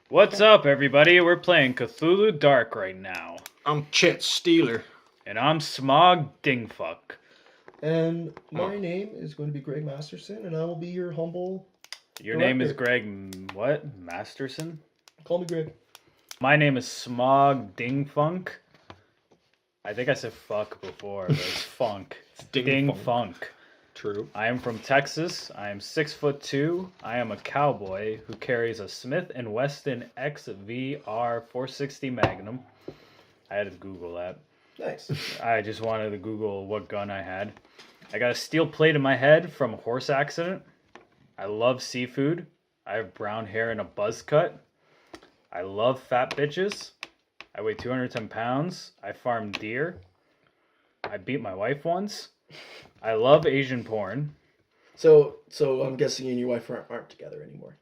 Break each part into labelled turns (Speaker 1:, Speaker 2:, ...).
Speaker 1: What's up, everybody? We're playing Cthulhu Dark right now.
Speaker 2: I'm Chet Steeler.
Speaker 1: And I'm Smog Dingfuck.
Speaker 3: And my name is going to be Greg Masterson, and I will be your humble
Speaker 1: Your
Speaker 3: director.
Speaker 1: name is Greg, what? Masterson?
Speaker 3: Call me Greg.
Speaker 1: My name is Smog Dingfunk. I think I said fuck before, but it's funk. It's Dingfunk.
Speaker 2: True.
Speaker 1: I am from Texas. I am 6'2". I am a cowboy who carries a Smith & Wesson XVR 460 Magnum. I had to Google that.
Speaker 3: Nice.
Speaker 1: I just wanted to Google what gun I had. I got a steel plate in my head from a horse accident. I love seafood. I have brown hair and a buzz cut. I love fat bitches. I weigh 210 pounds. I farm deer. I beat my wife once. I love Asian porn.
Speaker 3: So I'm guessing you and your wife aren't together anymore.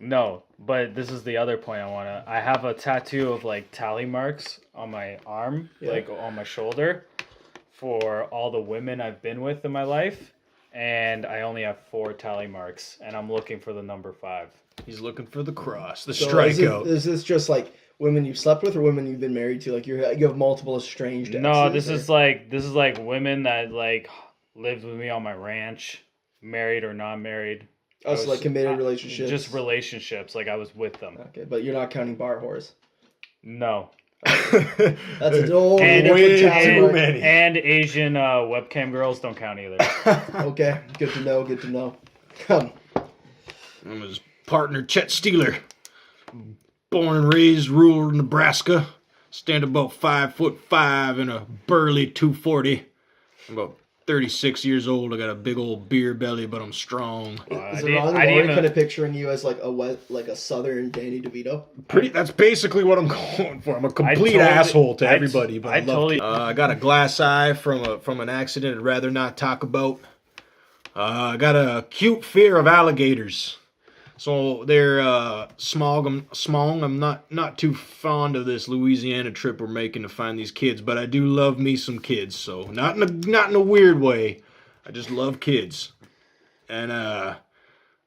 Speaker 1: No, but this is the other point I have a tattoo of like tally marks on my arm, like on my shoulder, for all the women I've been with in my life, and I only have 4 tally marks, and I'm looking for the number 5.
Speaker 2: He's looking for the cross, the
Speaker 3: So
Speaker 2: strikeout.
Speaker 3: Is this just like women you've slept with, or women you've been married to? Like you have multiple estranged exes?
Speaker 1: No, this is like women that like lived with me on my ranch, married or not married.
Speaker 3: Oh, so like committed relationships?
Speaker 1: Just relationships, like I was with them.
Speaker 3: Okay, but you're not counting bar whores.
Speaker 1: No.
Speaker 3: That's a totally
Speaker 1: And,
Speaker 3: different tally mark.
Speaker 1: and Asian webcam girls don't count either.
Speaker 3: Okay, good to know, good to know. Come.
Speaker 2: I'm his partner, Chet Steeler. Born and raised rural Nebraska. Stand about 5'5" and a burly 240. I'm about 36 years old. I got a big old beer belly, but I'm strong.
Speaker 3: Is it wrong? I'm already kind of picturing you as like a southern Danny DeVito.
Speaker 2: That's basically what I'm going for. I'm a complete asshole to everybody, but I love it. I got a glass eye from an accident I'd rather not talk about. I got a acute fear of alligators. So they're smog. I'm not too fond of this Louisiana trip we're making to find these kids, but I do love me some kids. So not in a weird way. I just love kids, and I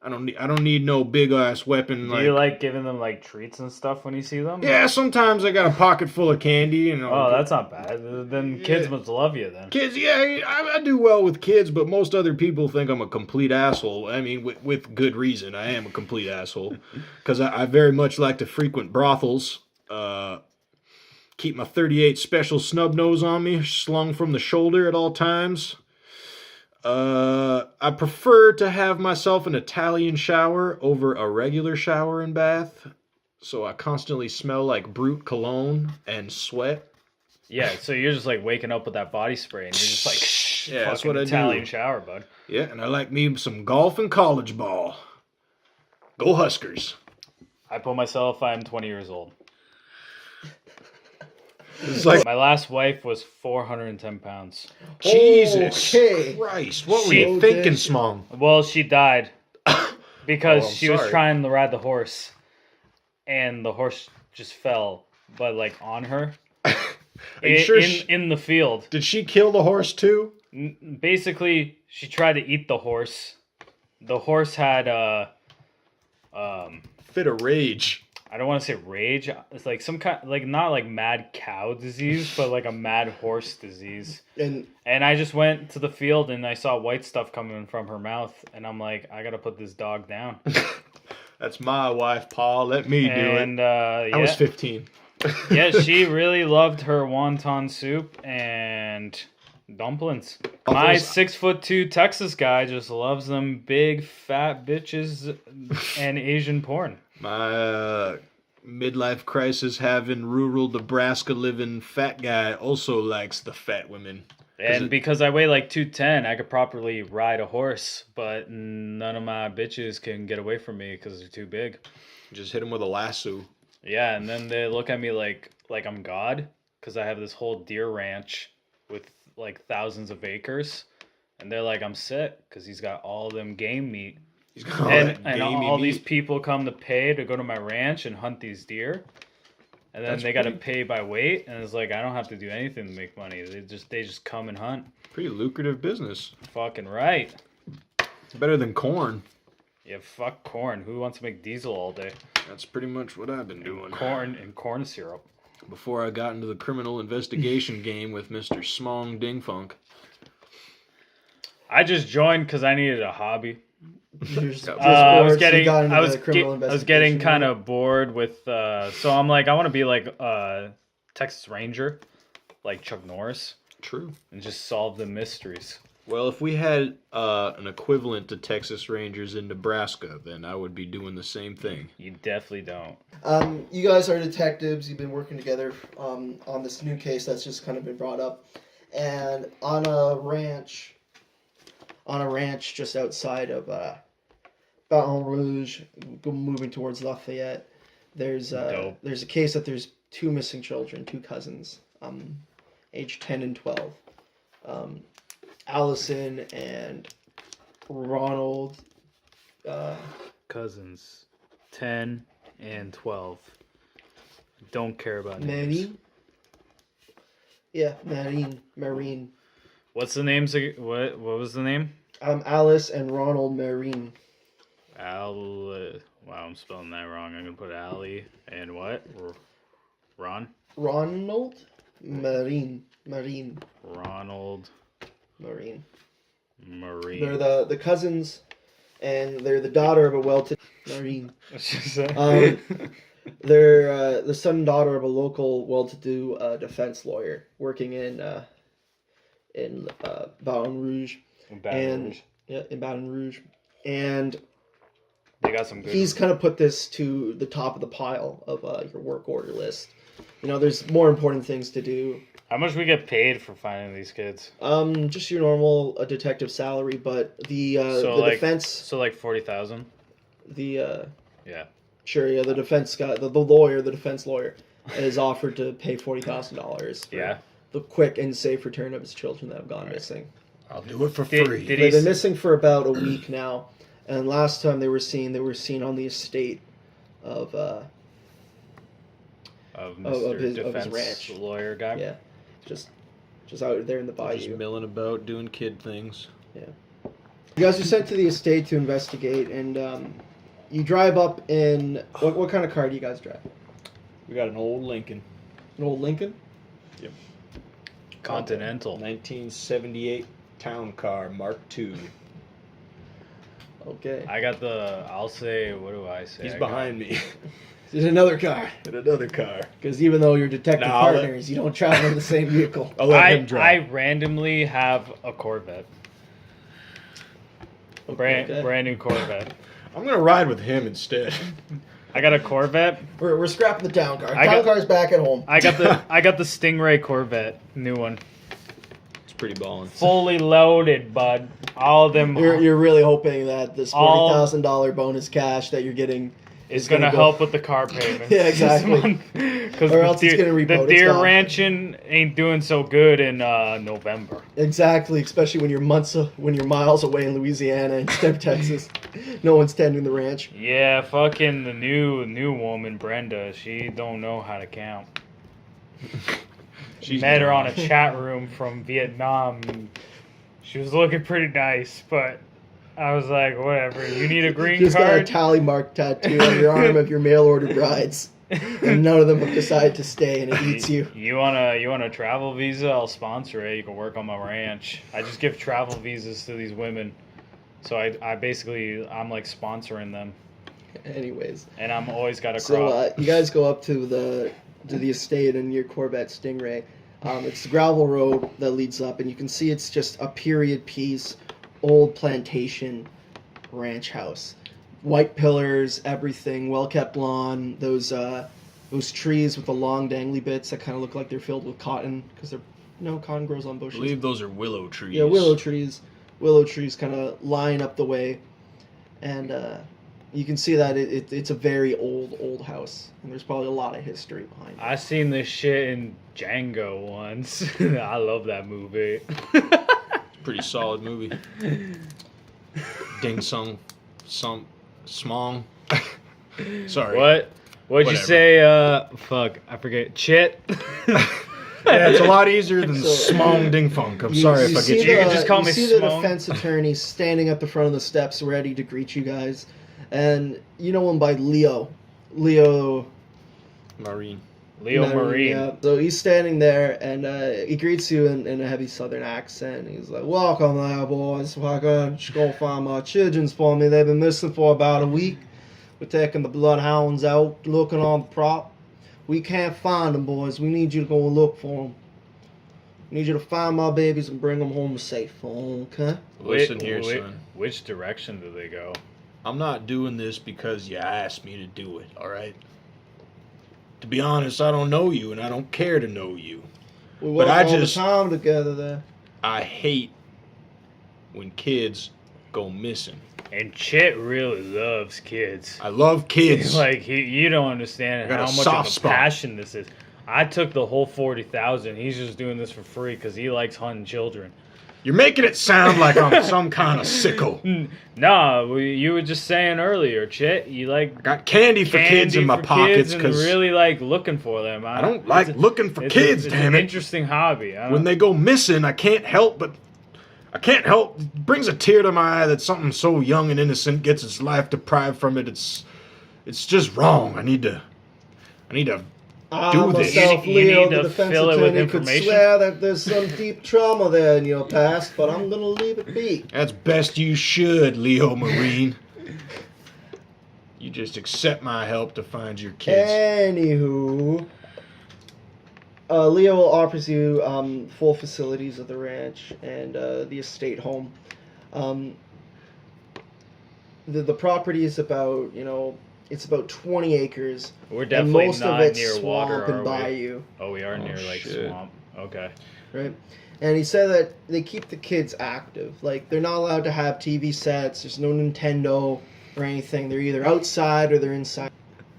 Speaker 2: don't need no big ass weapon.
Speaker 1: Do you like giving them like treats and stuff when you see them?
Speaker 2: Yeah, sometimes I got a pocket full of candy.
Speaker 1: Oh, that's not bad. Then kids must love you then.
Speaker 2: Kids, yeah, I do well with kids, but most other people think I'm a complete asshole. I mean, with good reason. I am a complete asshole. Because I very much like to frequent brothels. Keep my 38 special snub nose on me, slung from the shoulder at all times. I prefer to have myself an Italian shower over a regular shower and bath. So I constantly smell like brute cologne and sweat.
Speaker 1: Yeah, so you're just like waking up with that body spray and you're just like,
Speaker 2: yeah, that's what I
Speaker 1: Italian
Speaker 2: do.
Speaker 1: shower, bud.
Speaker 2: Yeah, and I like me some golf and college ball. Go Huskers.
Speaker 1: I put myself, I'm 20 years old.
Speaker 2: It's like
Speaker 1: my last wife was 410 pounds.
Speaker 2: Jesus Christ. What were you thinking, Smong?
Speaker 1: Well, she died because she was
Speaker 2: sorry.
Speaker 1: trying to ride the horse and the horse just fell, but like on her. In the field.
Speaker 2: Did she kill the horse too?
Speaker 1: Basically, she tried to eat the horse. The horse had
Speaker 2: fit of rage.
Speaker 1: I don't want to say rage. It's like some kind, like not like mad cow disease, but like a mad horse disease. And I just went to the field and I saw white stuff coming from her mouth, and I'm like, I gotta put this dog down.
Speaker 2: That's my wife, Paul. Let me do it. I was 15.
Speaker 1: Yeah, she really loved her wonton soup and dumplings. My 6'2" Texas guy just loves them big fat bitches and Asian porn.
Speaker 2: My midlife crisis having rural Nebraska living fat guy also likes the fat women.
Speaker 1: And because I weigh like 210, I could properly ride a horse, but none of my bitches can get away from me because they're too big.
Speaker 2: Just hit them with a lasso.
Speaker 1: Yeah, and then they look at me like I'm God, because I have this whole deer ranch with like thousands of acres, and they're like, I'm sick because he's got all them game meat. And all these people come to pay to go to my ranch and hunt these deer. And then they got to pay by weight. And it's like, I don't have to do anything to make money. They just come and hunt.
Speaker 2: Pretty lucrative business.
Speaker 1: Fucking right.
Speaker 2: It's better than corn.
Speaker 1: Yeah, fuck corn. Who wants to make diesel all day?
Speaker 2: That's pretty much what I've been doing.
Speaker 1: Corn syrup.
Speaker 2: Before I got into the criminal investigation game with Mr. Smong Dingfunk.
Speaker 1: I just joined because I needed a hobby.
Speaker 3: I was
Speaker 1: getting kind of bored with. So I'm like, I want to be like Texas Ranger, like Chuck Norris.
Speaker 2: True.
Speaker 1: And just solve the mysteries.
Speaker 2: Well, if we had an equivalent to Texas Rangers in Nebraska, then I would be doing the same thing.
Speaker 1: You definitely don't.
Speaker 3: You guys are detectives. You've been working together on this new case that's just kind of been brought up. And on a ranch just outside of Baton Rouge, moving towards Lafayette, there's a case that there's 2 missing children, 2 cousins, aged 10 and 12. Allison and Ronald.
Speaker 1: Cousins, 10 and 12. Don't care about names.
Speaker 3: Marine? Yeah, Marine.
Speaker 1: What's the names? What was the name?
Speaker 3: Alice and Ronald Marine.
Speaker 1: Wow, I'm spelling that wrong. I'm gonna put Ali and what? Ron?
Speaker 3: Ronald Marine.
Speaker 1: Ronald
Speaker 3: Marine.
Speaker 1: Marine.
Speaker 3: They're the cousins, and they're the daughter of a well-to-do Marine. They're the son and daughter of a local well-to-do defense lawyer working in Baton Rouge. In Baton Rouge. And
Speaker 1: they got some good.
Speaker 3: He's kind of put this to the top of the pile of your work order list. You know, there's more important things to do.
Speaker 1: How much we get paid for finding these kids?
Speaker 3: Just your normal detective salary, but the defense.
Speaker 1: So like 40,000.
Speaker 3: Yeah.
Speaker 1: Sure,
Speaker 3: yeah. The defense guy, the defense lawyer, is offered to pay $40,000.
Speaker 1: Yeah.
Speaker 3: The quick and safe return of his children that have gone missing.
Speaker 2: I'll do it for free.
Speaker 3: They've been missing for about a week now, and last time they were seen on the estate of his ranch
Speaker 1: lawyer guy.
Speaker 3: Yeah, just out there in the bayou,
Speaker 2: just milling about doing kid things.
Speaker 3: Yeah. You guys are sent to the estate to investigate, and you drive up in what kind of car do you guys drive?
Speaker 2: We got an old Lincoln.
Speaker 3: An old Lincoln?
Speaker 2: Yep.
Speaker 1: Continental.
Speaker 2: 1978 town car, Mark II.
Speaker 3: Okay.
Speaker 1: I'll say, what do I say?
Speaker 2: He's behind me.
Speaker 3: There's another car. Because even though you're detective partners, you don't travel in the same vehicle.
Speaker 2: I'll let him drive.
Speaker 1: I randomly have a Corvette. Brand new Corvette.
Speaker 2: I'm going to ride with him instead.
Speaker 1: I got a Corvette.
Speaker 3: We're scrapping the town car. Town car's back at home.
Speaker 1: I got the Stingray Corvette, new one.
Speaker 2: It's pretty ballin'.
Speaker 1: Fully loaded, bud. All of them.
Speaker 3: You're really hoping that this $40,000 bonus cash that you're getting
Speaker 1: is going to help with the car payments.
Speaker 3: Yeah, exactly. Or else it's going to repo.
Speaker 1: The deer ranching ain't doing so good in November.
Speaker 3: Exactly, especially when you're miles away in Louisiana instead of Texas. No one's tending the ranch.
Speaker 1: Yeah, fucking the new woman, Brenda. She don't know how to count. Met her on a chat room from Vietnam. She was looking pretty nice, but I was like, whatever. You need a green
Speaker 3: She's
Speaker 1: card?
Speaker 3: Got a tally mark tattoo on your arm of your mail order brides. And none of them have decided to stay, and it eats you.
Speaker 1: You want a travel visa? I'll sponsor it. You can work on my ranch. I just give travel visas to these women. So I basically, I'm like sponsoring them.
Speaker 3: Anyways.
Speaker 1: And I'm always got a crop.
Speaker 3: So you guys go up to the estate in your Corvette Stingray. It's the gravel road that leads up, and you can see it's just a period piece, old plantation ranch house. White pillars, everything, well-kept lawn, those trees with the long dangly bits that kind of look like they're filled with cotton, because cotton grows on bushes.
Speaker 2: I believe those are willow trees.
Speaker 3: Yeah, willow trees. Willow trees kind of line up the way, and you can see that it's a very old house, and there's probably a lot of history behind it.
Speaker 1: I seen this shit in Django once. I love that movie.
Speaker 2: Pretty solid movie. Ding Sung Smong. Sorry.
Speaker 1: What'd you say? Fuck, I forget. Chit.
Speaker 2: Yeah, it's a lot easier than Smong Ding Funk. I'm sorry if I get you.
Speaker 1: You can just call me
Speaker 3: Smong. You see the defense attorney standing at the front of the steps ready to greet you guys. And you know him by Leo
Speaker 2: Marine.
Speaker 1: Marine.
Speaker 3: Yeah. So he's standing there, and he greets you in a heavy Southern accent. He's like, "Welcome there, boys. Just go find my children for me. They've been missing for about a week. We're taking the bloodhounds out, looking on the prop. We can't find them, boys. We need you to go and look for them. We need you to find my babies and bring them home safe, okay?"
Speaker 2: Listen here, son.
Speaker 1: Which direction do they go?
Speaker 2: I'm not doing this because you asked me to do it, all right? To be honest, I don't know you, and I don't care to know you.
Speaker 3: We work all the time together there.
Speaker 2: I hate when kids go missing.
Speaker 1: And Chet really loves kids.
Speaker 2: I love kids.
Speaker 1: Like, you don't understand how much of a passion this is. I took the whole 40,000. He's just doing this for free because he likes hunting children.
Speaker 2: You're making it sound like I'm some kind of sicko.
Speaker 1: No, you were just saying earlier, Chet. You like
Speaker 2: I got candy for kids in my pockets because
Speaker 1: really like looking for them.
Speaker 2: I don't like looking for kids.
Speaker 1: It's
Speaker 2: damn
Speaker 1: an
Speaker 2: it!
Speaker 1: Interesting hobby.
Speaker 2: When they go missing, I can't help. It brings a tear to my eye that something so young and innocent gets its life deprived from it. It's just wrong. I need to do this.
Speaker 3: Myself,
Speaker 1: you
Speaker 3: Leo,
Speaker 1: need
Speaker 3: the
Speaker 1: to
Speaker 3: defense
Speaker 1: fill it with
Speaker 3: attorney, could
Speaker 1: information.
Speaker 3: swear that there's some deep trauma there in your past, but I'm gonna leave it be.
Speaker 2: That's best you should, Leo Marine. You just accept my help to find your kids.
Speaker 3: Anywho, Leo offers you 4 facilities of the ranch and the estate home. The property is about, it's about 20 acres.
Speaker 1: We're definitely
Speaker 3: and most
Speaker 1: not
Speaker 3: of it's
Speaker 1: near water,
Speaker 3: swamp and
Speaker 1: are
Speaker 3: bayou.
Speaker 1: we? Oh, we are near
Speaker 2: shit.
Speaker 1: swamp. Okay.
Speaker 3: Right? And he said that they keep the kids active. Like, they're not allowed to have TV sets. There's no Nintendo or anything. They're either outside or they're inside.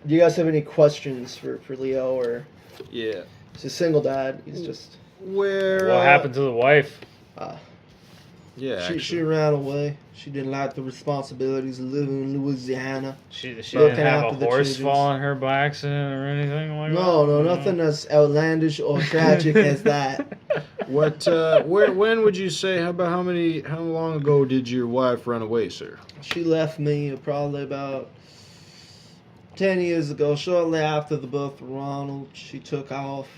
Speaker 3: Do you guys have any questions for Leo? Or
Speaker 2: Yeah.
Speaker 3: he's a single dad. He's just...
Speaker 1: What happened to the wife?
Speaker 2: Yeah,
Speaker 3: she ran away. She didn't like the responsibilities of living in Louisiana.
Speaker 1: She didn't have a horse fall on her by accident or anything like that?
Speaker 3: No, nothing as outlandish or tragic as that.
Speaker 2: When would you say? How long ago did your wife run away, sir?
Speaker 3: She left me probably about 10 years ago. Shortly after the birth of Ronald, she took off.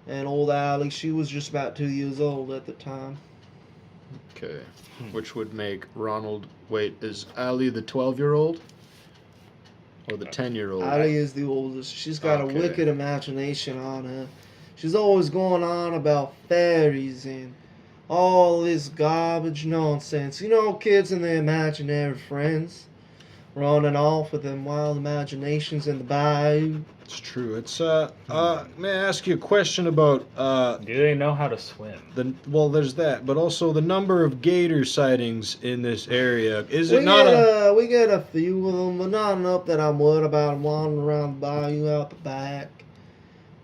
Speaker 3: And old Allie, she was just about 2 years old at the time.
Speaker 2: Okay. Which would make Ronald... Wait, is Allie the 12-year-old? Or the 10-year-old?
Speaker 3: Allie is the oldest. She's got a wicked imagination on her. She's always going on about fairies and all this garbage nonsense. Kids and their imaginary friends running off with them wild imaginations in the bayou.
Speaker 2: It's true. It's may I ask you a question about
Speaker 1: do they know how to swim?
Speaker 2: There's that, but also the number of gator sightings in this area.
Speaker 3: We get a few of them, but not enough that I'm worried about them wandering around the bayou out the back.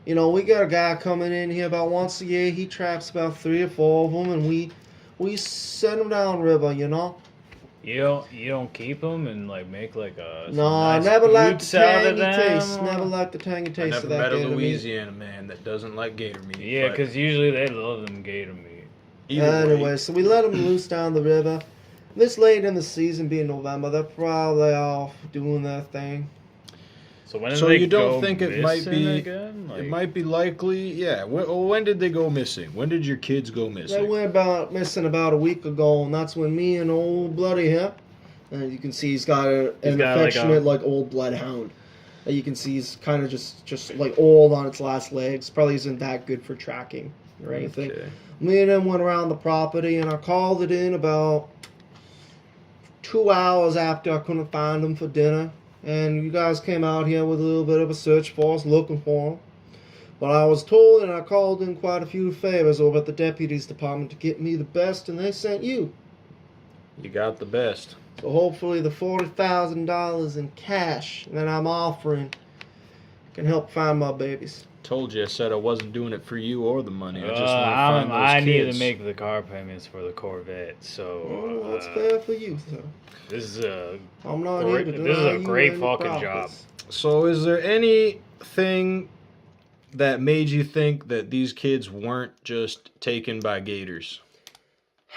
Speaker 3: We got a guy coming in here about once a year. He traps about 3 or 4 of them, and we send them down river.
Speaker 1: You don't keep them and make a
Speaker 3: no. I
Speaker 1: nice
Speaker 3: never liked the
Speaker 1: tangy
Speaker 3: tangy taste. Never liked the tangy taste of that.
Speaker 2: I never met a
Speaker 3: gator
Speaker 2: Louisiana man that doesn't like gator meat.
Speaker 1: Yeah, because usually they love them gator meat.
Speaker 3: Anyway, so we let them loose down the river. This late in the season, being November, they're probably off doing their thing.
Speaker 1: So when
Speaker 2: so
Speaker 1: they
Speaker 2: you don't
Speaker 1: go
Speaker 2: think it might be
Speaker 1: again?
Speaker 2: It might be likely? Yeah. When did they go missing? When did your kids go missing?
Speaker 3: They went missing about a week ago, and that's when me and old Bloody here. And you can see he's got an affectionate old bloodhound. And you can see he's kind of just old on its last legs. Probably isn't that good for tracking or anything. Okay. Me and him went around the property, and I called it in about 2 hours after I couldn't find him for dinner. And you guys came out here with a little bit of a search force looking for him. But I was told, and I called in quite a few favors over at the deputy's department to get me the best, and they sent you.
Speaker 2: You got the best.
Speaker 3: So hopefully the $40,000 in cash that I'm offering can help find my babies.
Speaker 2: Told you, I said I wasn't doing it for you or the money. I just want to find those
Speaker 1: I
Speaker 2: kids.
Speaker 1: need to make the car payments for the Corvette, so...
Speaker 3: that's fair for you, sir.
Speaker 1: This is a
Speaker 3: great
Speaker 1: fucking job.
Speaker 2: So is there anything that made you think that these kids weren't just taken by gators?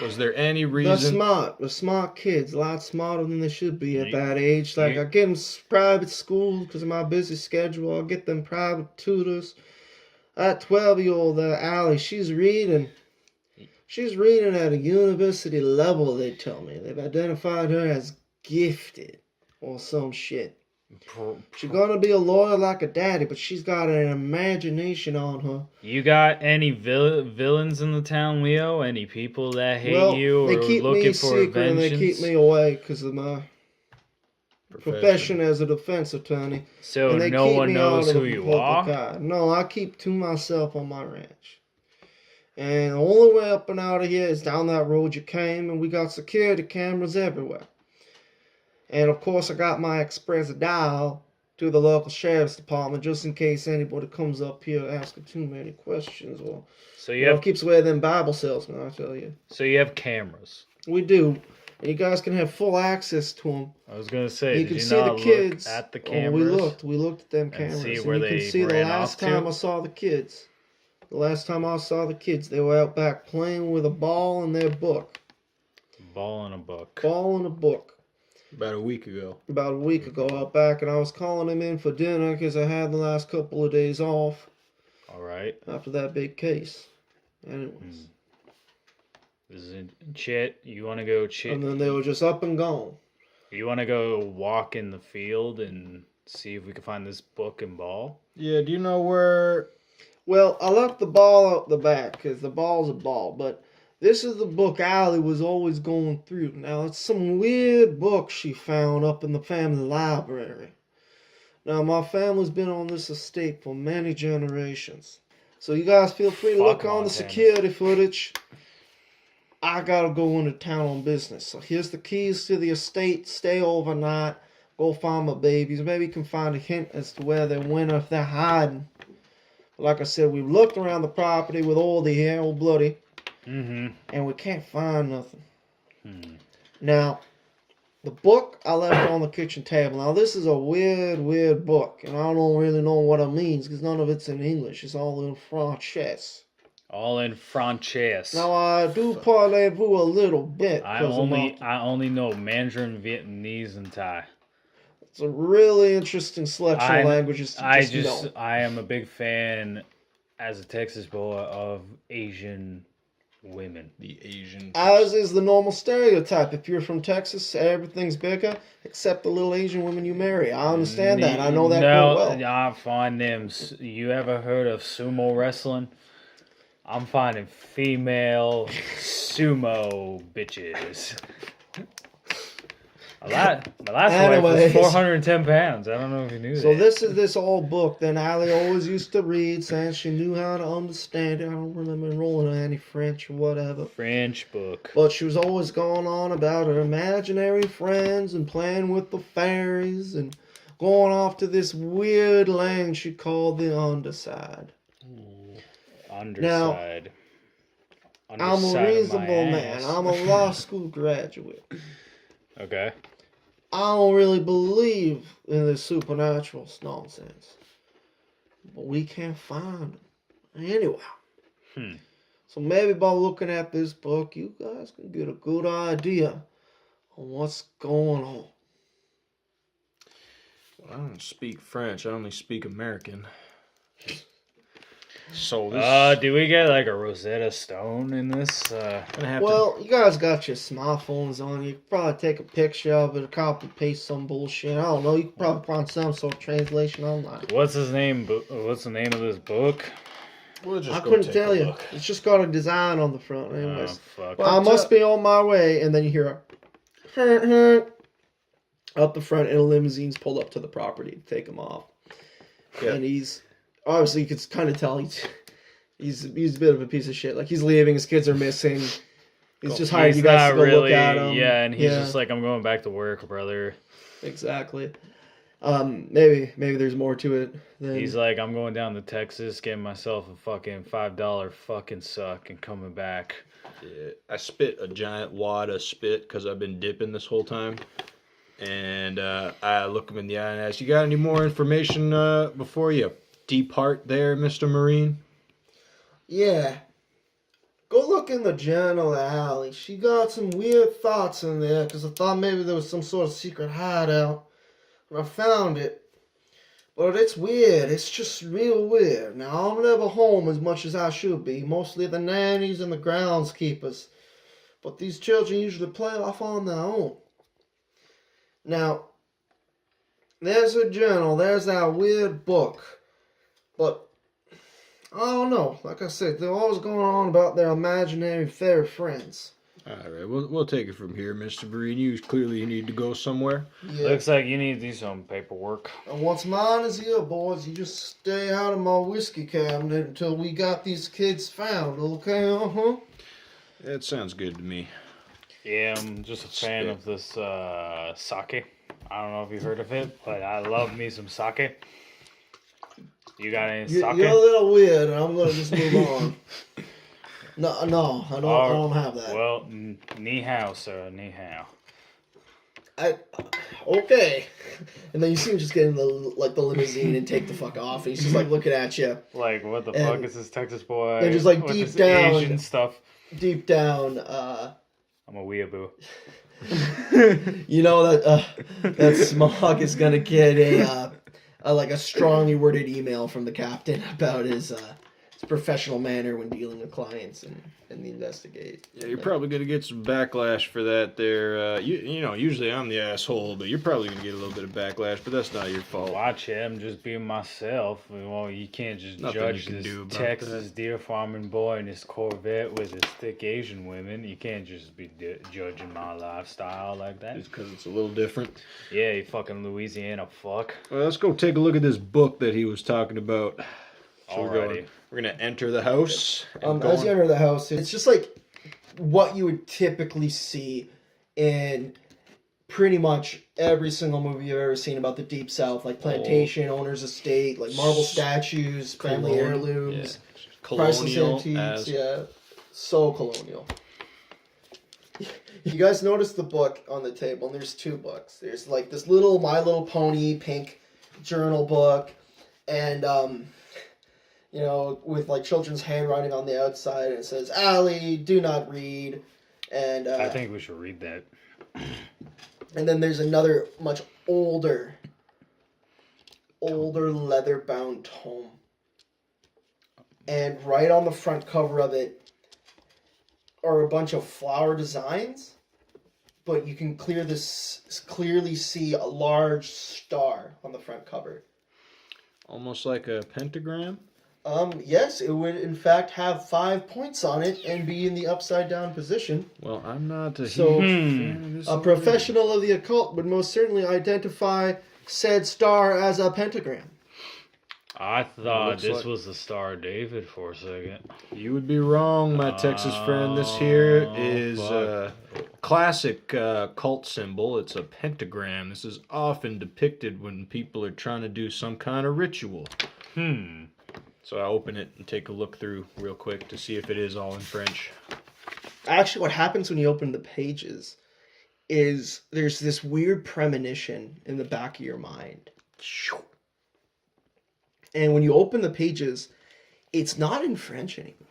Speaker 2: Was there any reason?
Speaker 3: They're smart kids, a lot smarter than they should be at that age. Like, I get them private schools because of my busy schedule. I get them private tutors. That 12-year-old, Allie, she's reading. She's reading at a university level, they tell me. They've identified her as gifted or some shit. She's gonna be a lawyer like her daddy, but she's got an imagination on her.
Speaker 1: You got any villains in the town, Leo? Any people that hate you or looking for vengeance?
Speaker 3: And they keep me away because of my profession as a defense attorney.
Speaker 1: So no one knows who you are?
Speaker 3: No, I keep to myself on my ranch. And the only way up and out of here is down that road you came, and we got security cameras everywhere. And of course, I got my express dial to the local sheriff's department just in case anybody comes up here asking too many questions or keeps away them Bible salesmen, I tell you.
Speaker 1: So you have cameras.
Speaker 3: We do. And you guys can have full access to them.
Speaker 1: I was going to say,
Speaker 3: you can see the kids.
Speaker 1: At the cameras?
Speaker 3: We looked at them cameras.
Speaker 1: See where
Speaker 3: and you can see the last time I saw the kids. The last time I saw the kids, they were out back playing with a ball and their book.
Speaker 1: Ball and a book.
Speaker 3: Ball and a book.
Speaker 2: About a week ago,
Speaker 3: out back, and I was calling him in for dinner because I had the last couple of days off.
Speaker 1: All right.
Speaker 3: After that big case. Anyways.
Speaker 1: This is chit. You want to go chit?
Speaker 3: And then they were just up and gone.
Speaker 1: You want to go walk in the field and see if we can find this book and ball?
Speaker 2: Yeah, do you know where...
Speaker 3: Well, I left the ball out the back because the ball's a ball, but this is the book Allie was always going through. Now, it's some weird book she found up in the family library. Now, my family's been on this estate for many generations. So you guys feel free to look on the security footage. I gotta go into town on business. So here's the keys to the estate. Stay overnight. Go find my babies. Maybe you can find a hint as to where they went or if they're hiding. Like I said, we've looked around the property with all the hair, all bloody.
Speaker 1: Mm-hmm.
Speaker 3: And we can't find nothing. Now, the book I left on the kitchen table. Now, this is a weird book. And I don't really know what it means because none of it's in English. It's all in French.
Speaker 1: All in French.
Speaker 3: Now, I do parlez-vous a little bit.
Speaker 1: I only know Mandarin, Vietnamese, and Thai.
Speaker 3: It's a really interesting selection of languages to know.
Speaker 1: I am a big fan, as a Texas boy, of Asian women.
Speaker 2: The Asian.
Speaker 3: As is the normal stereotype. If you're from Texas, everything's bigger, except the little Asian women you marry. I understand that. I know that quite well.
Speaker 1: No, I find them. You ever heard of sumo wrestling? I'm finding female sumo bitches. My last wife was 410 pounds. I don't know if you knew that.
Speaker 3: So this is this old book that Allie always used to read, saying she knew how to understand it. I don't remember enrolling in any French or whatever.
Speaker 1: French book.
Speaker 3: But she was always going on about her imaginary friends and playing with the fairies and going off to this weird land she called the Underside.
Speaker 1: Underside.
Speaker 3: Now, I'm a reasonable man. I'm a law school graduate.
Speaker 1: Okay.
Speaker 3: I don't really believe in this supernatural nonsense. But we can't find them. Anyway. So maybe by looking at this book, you guys can get a good idea on what's going on.
Speaker 2: Well, I don't speak French. I only speak American. So
Speaker 1: do we get like a Rosetta Stone in this?
Speaker 3: Well, you guys got your smartphones on. You could probably take a picture of it or copy paste some bullshit. I don't know. You could probably find some sort of translation online.
Speaker 1: What's his name? What's the name of this book?
Speaker 3: I couldn't tell you. It's just got a design on the front. Anyways,
Speaker 1: fuck.
Speaker 3: I must be on my way, and then you hear a up the front, and a limousine's pulled up to the property to take him off. Yeah. And he's obviously you can kind of tell he's a bit of a piece of shit. Like he's leaving, his kids are missing. He's just hired you guys to go look at him.
Speaker 1: Yeah, and he's just like, I'm going back to work, brother.
Speaker 3: Exactly. Maybe there's more to it.
Speaker 1: He's like, I'm going down to Texas, getting myself a fucking $5 fucking suck and coming back.
Speaker 2: Yeah, I spit a giant wad of spit because I've been dipping this whole time. And I look him in the eye and ask, you got any more information before you depart there, Mr. Marine?
Speaker 3: Yeah. Go book in the journal, Allie. She got some weird thoughts in there because I thought maybe there was some sort of secret hideout. And I found it. But it's weird. It's just real weird. Now, I'm never home as much as I should be. Mostly the nannies and the groundskeepers. But these children usually play off on their own. Now, there's her journal. There's that weird book. But, I don't know. Like I said, they're always going on about their imaginary fairy friends.
Speaker 2: All right, we'll take it from here, Mr. Breen. You clearly need to go somewhere.
Speaker 1: Yeah. Looks like you need to do some paperwork.
Speaker 3: And what's mine is here, boys. You just stay out of my whiskey cabinet until we got these kids found, okay? Uh-huh.
Speaker 2: That sounds good to me.
Speaker 1: Yeah, I'm just a fan of this sake. I don't know if you've heard of it, but I love me some sake. You got any sake?
Speaker 3: You're a little weird, and I'm going to just move on. No, I don't have that.
Speaker 1: Well, ni hao, sir, ni hao.
Speaker 3: Okay. And then you see him just get in the limousine and take the fuck off, and he's just like looking at you.
Speaker 1: Like, what the fuck is this Texas boy?
Speaker 3: They're just like deep down
Speaker 1: Asian stuff.
Speaker 3: Deep down,
Speaker 1: I'm a weeaboo.
Speaker 3: You know that Smog is gonna get a strongly worded email from the captain about his professional manner when dealing with clients and the investigate.
Speaker 2: Yeah, you're probably going to get some backlash for that there. You know, usually I'm the asshole, but you're probably going to get a little bit of backlash, but that's not your fault.
Speaker 1: Watch it, I'm just being myself. Well, you can't just judge this Texas deer farming boy in his Corvette with his thick Asian women. You can't just be judging my lifestyle like that.
Speaker 2: Just because it's a little different.
Speaker 1: Yeah, you fucking Louisiana fuck.
Speaker 2: Well, let's go take a look at this book that he was talking about. So
Speaker 1: Alrighty.
Speaker 2: We're going to enter the house.
Speaker 3: As you enter the house, it's just like what you would typically see in pretty much every single movie you've ever seen about the Deep South, like plantation, owner's estate, like marble statues, family heirlooms, priceless antiques. Yeah, so colonial. You guys notice the book on the table, and there's two books. There's like this little My Little Pony pink journal book, and you know, with like children's handwriting on the outside, and it says, "Allie, do not read." And
Speaker 1: I think we should read that.
Speaker 3: And then there's another much older leather-bound tome. And right on the front cover of it are a bunch of flower designs, but you can clearly see a large star on the front cover.
Speaker 2: Almost like a pentagram?
Speaker 3: Yes, it would in fact have 5 points on it and be in the upside down position.
Speaker 2: Well, I'm not a
Speaker 3: a professional of the occult would most certainly identify said star as a pentagram.
Speaker 1: I thought this was the Star of David for a second.
Speaker 2: You would be wrong, my Texas friend. This here is a classic cult symbol. It's a pentagram. This is often depicted when people are trying to do some kind of ritual. So I open it and take a look through real quick to see if it is all in French.
Speaker 3: Actually, what happens when you open the pages is there's this weird premonition in the back of your mind. And when you open the pages, it's not in French anymore.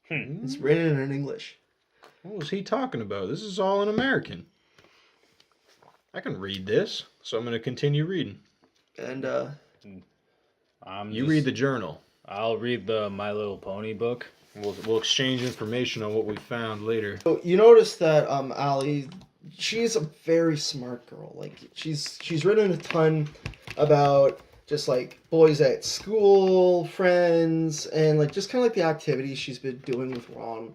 Speaker 3: It's written in English.
Speaker 2: What was he talking about? This is all in American. I can read this, so I'm going to continue reading.
Speaker 3: And,
Speaker 2: you read the journal.
Speaker 1: I'll read the My Little Pony book.
Speaker 2: We'll exchange information on what we found later.
Speaker 3: So you notice that Allie, she's a very smart girl. Like she's written a ton about just like boys at school, friends, and like just kind of like the activities she's been doing with Ron,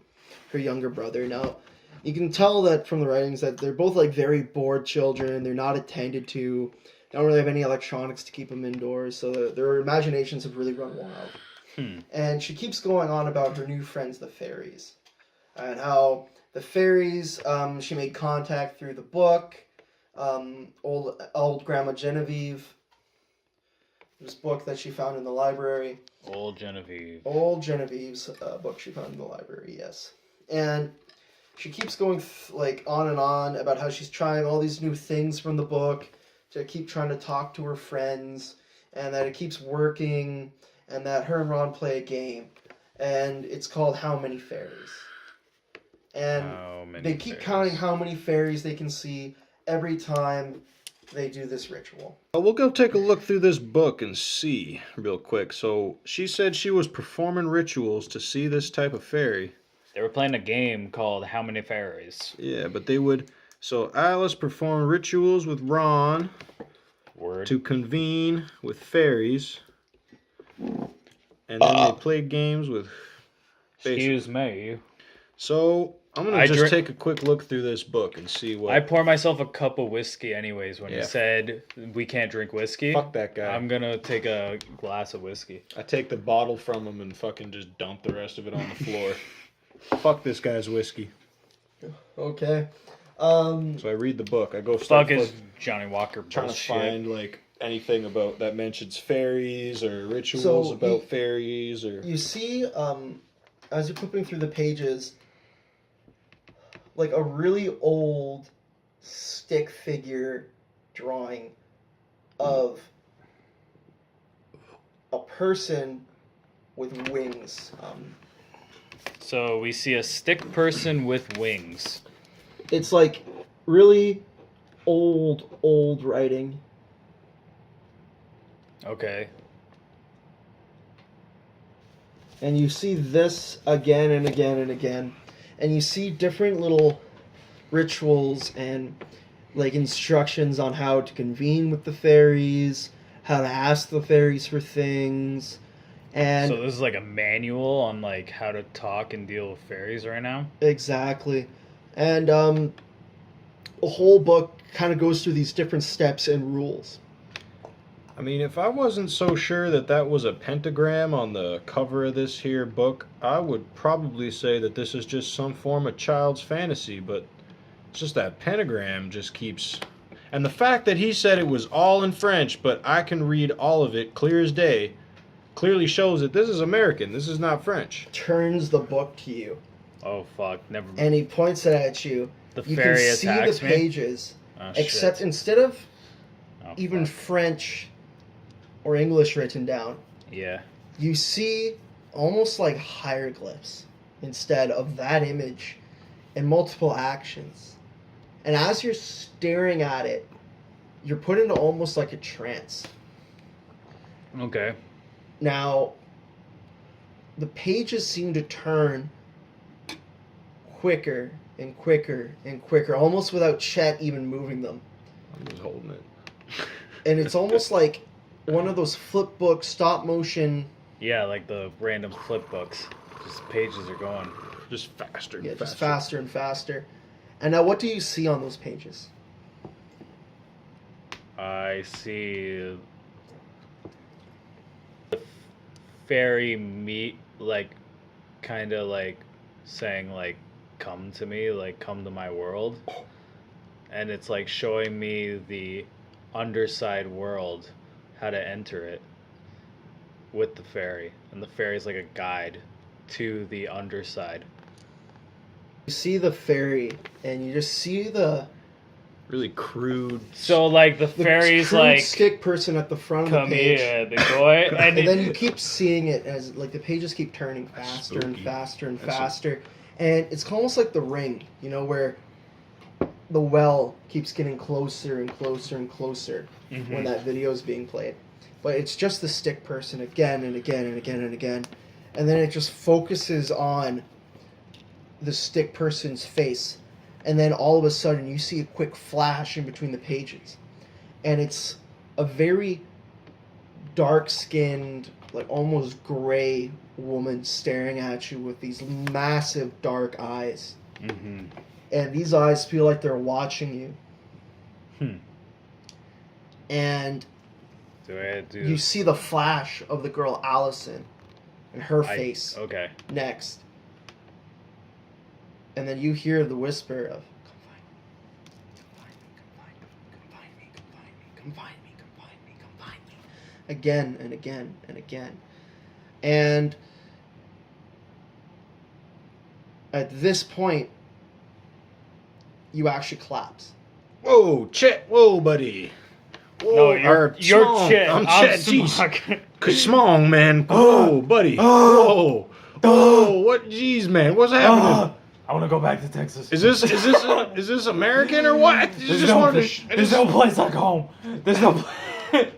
Speaker 3: her younger brother. Now, you can tell that from the writings that they're both like very bored children. They're not attended to. Don't really have any electronics to keep them indoors, so their imaginations have really run wild. And she keeps going on about her new friends, the fairies, and how the fairies, she made contact through the book, old Grandma Genevieve, this book that she found in the library.
Speaker 1: Old Genevieve's book she found in the library, yes. And she keeps going on and on about how she's trying all these new things from the book, to keep trying to talk to her friends, and that it keeps working, and that her and Ron play a game.
Speaker 3: and it's called How Many Fairies. And they keep counting how many fairies they can see every time they do this ritual.
Speaker 2: We'll go take a look through this book and see real quick. So she said she was performing rituals to see this type of fairy.
Speaker 1: They were playing a game called How Many Fairies.
Speaker 2: Yeah, but they would... So Alice performed rituals with Ron to convene with fairies. And then they played games with...
Speaker 1: Excuse me.
Speaker 2: So I'm going to take a quick look through this book and see what...
Speaker 1: I pour myself a cup of whiskey anyways when you said we can't drink whiskey.
Speaker 2: Fuck that guy.
Speaker 1: I'm going to take a glass of whiskey.
Speaker 2: I take the bottle from him and fucking just dump the rest of it on the floor. Fuck this guy's whiskey.
Speaker 3: Okay.
Speaker 2: So I read the book. I go
Speaker 1: fuck is Johnny Walker
Speaker 2: trying
Speaker 1: bullshit.
Speaker 2: to find like anything about that mentions fairies or rituals about fairies or...
Speaker 3: You see, as you're flipping through the pages, like a really old stick figure drawing of a person with wings.
Speaker 1: So we see a stick person with wings.
Speaker 3: It's like really old writing.
Speaker 1: Okay.
Speaker 3: And you see this again and again and again. And you see different little rituals and like instructions on how to convene with the fairies, how to ask the fairies for things. And
Speaker 1: so this is like a manual on like how to talk and deal with fairies right now?
Speaker 3: Exactly. And the whole book kind of goes through these different steps and rules.
Speaker 2: I mean, if I wasn't so sure that that was a pentagram on the cover of this here book, I would probably say that this is just some form of child's fantasy, but it's just that pentagram just keeps... And the fact that he said it was all in French, but I can read all of it clear as day, clearly shows that this is American. This is not French.
Speaker 3: Turns the book to you.
Speaker 1: Oh, fuck. Never mind.
Speaker 3: And he points it at you.
Speaker 1: The
Speaker 3: you
Speaker 1: fairy
Speaker 3: can see
Speaker 1: attacks
Speaker 3: the pages, except instead of even French or English written down, you see almost like hieroglyphs instead of that image and multiple actions. And as you're staring at it, you're put into almost like a trance.
Speaker 1: Okay.
Speaker 3: Now, the pages seem to turn quicker and quicker and quicker, almost without Chet even moving them.
Speaker 2: I'm just holding it.
Speaker 3: And it's almost like one of those flip book stop motion.
Speaker 1: Yeah, like the random flip books. Just pages are going
Speaker 2: just faster and
Speaker 3: faster.
Speaker 2: faster.
Speaker 3: Just faster and faster. And now what do you see on those pages?
Speaker 1: I see the fairy meet, like, kind of like saying, like, come to me, like, come to my world. And it's like showing me the underside world, how to enter it with the fairy. And the fairy's like a guide to the underside.
Speaker 3: You see the fairy, and you just see the
Speaker 2: really crude.
Speaker 1: So like the fairy's
Speaker 3: crude
Speaker 1: like
Speaker 3: stick person at the front of the page.
Speaker 1: Come here, big boy.
Speaker 3: And then you keep seeing it as like the pages keep turning faster and faster and faster. And it's almost like The Ring, you know, where the well keeps getting closer and closer and closer when that video is being played. But it's just the stick person again and again and again and again. And then it just focuses on the stick person's face. And then all of a sudden you see a quick flash in between the pages. And it's a very dark-skinned, like almost gray woman staring at you with these massive dark eyes. And these eyes feel like they're watching you. And you see the flash of the girl Allison and her face next. And then you hear the whisper of, come find me, again and again and again. And at this point, you actually collapse.
Speaker 2: Whoa, Chet, whoa, buddy. Whoa,
Speaker 1: no, you're
Speaker 2: Chet. I'm Chet, jeez. Smong, man. Whoa, buddy. Whoa. Oh, what? Jeez, man, what's happening?
Speaker 1: I want to go back to Texas.
Speaker 2: Is this American or what?
Speaker 1: There's no place like home. There's no place.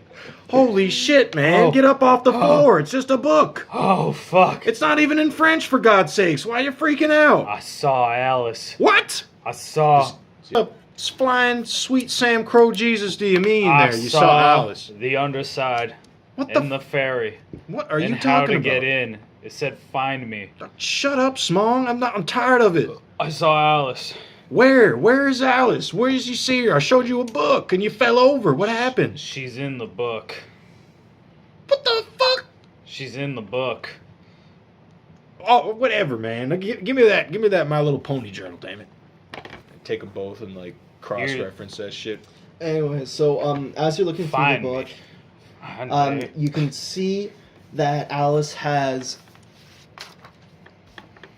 Speaker 2: Holy shit, man. Get up off the floor. It's just a book.
Speaker 1: Oh, fuck.
Speaker 2: It's not even in French, for God's sakes. Why are you freaking out?
Speaker 1: I saw Alice.
Speaker 2: What?
Speaker 1: I saw...
Speaker 2: Flying sweet Sam Crow Jesus do you mean there? You saw Alice.
Speaker 1: The underside.
Speaker 2: What
Speaker 1: the ferry.
Speaker 2: What are you
Speaker 1: and
Speaker 2: talking
Speaker 1: how to
Speaker 2: about?
Speaker 1: get in. It said, find me.
Speaker 2: Shut up, Smong. I'm tired of it.
Speaker 1: I saw Alice.
Speaker 2: Where? Where is Alice? Where did you see her? I showed you a book and you fell over. What happened?
Speaker 1: She's in the book.
Speaker 2: What the fuck?
Speaker 1: She's in the book.
Speaker 2: Oh, whatever, man. Give me that. Give me that My Little Pony journal, damn it. Take them both and like cross-reference that shit.
Speaker 3: Anyway, so as you're looking through the book, you can see that Alice has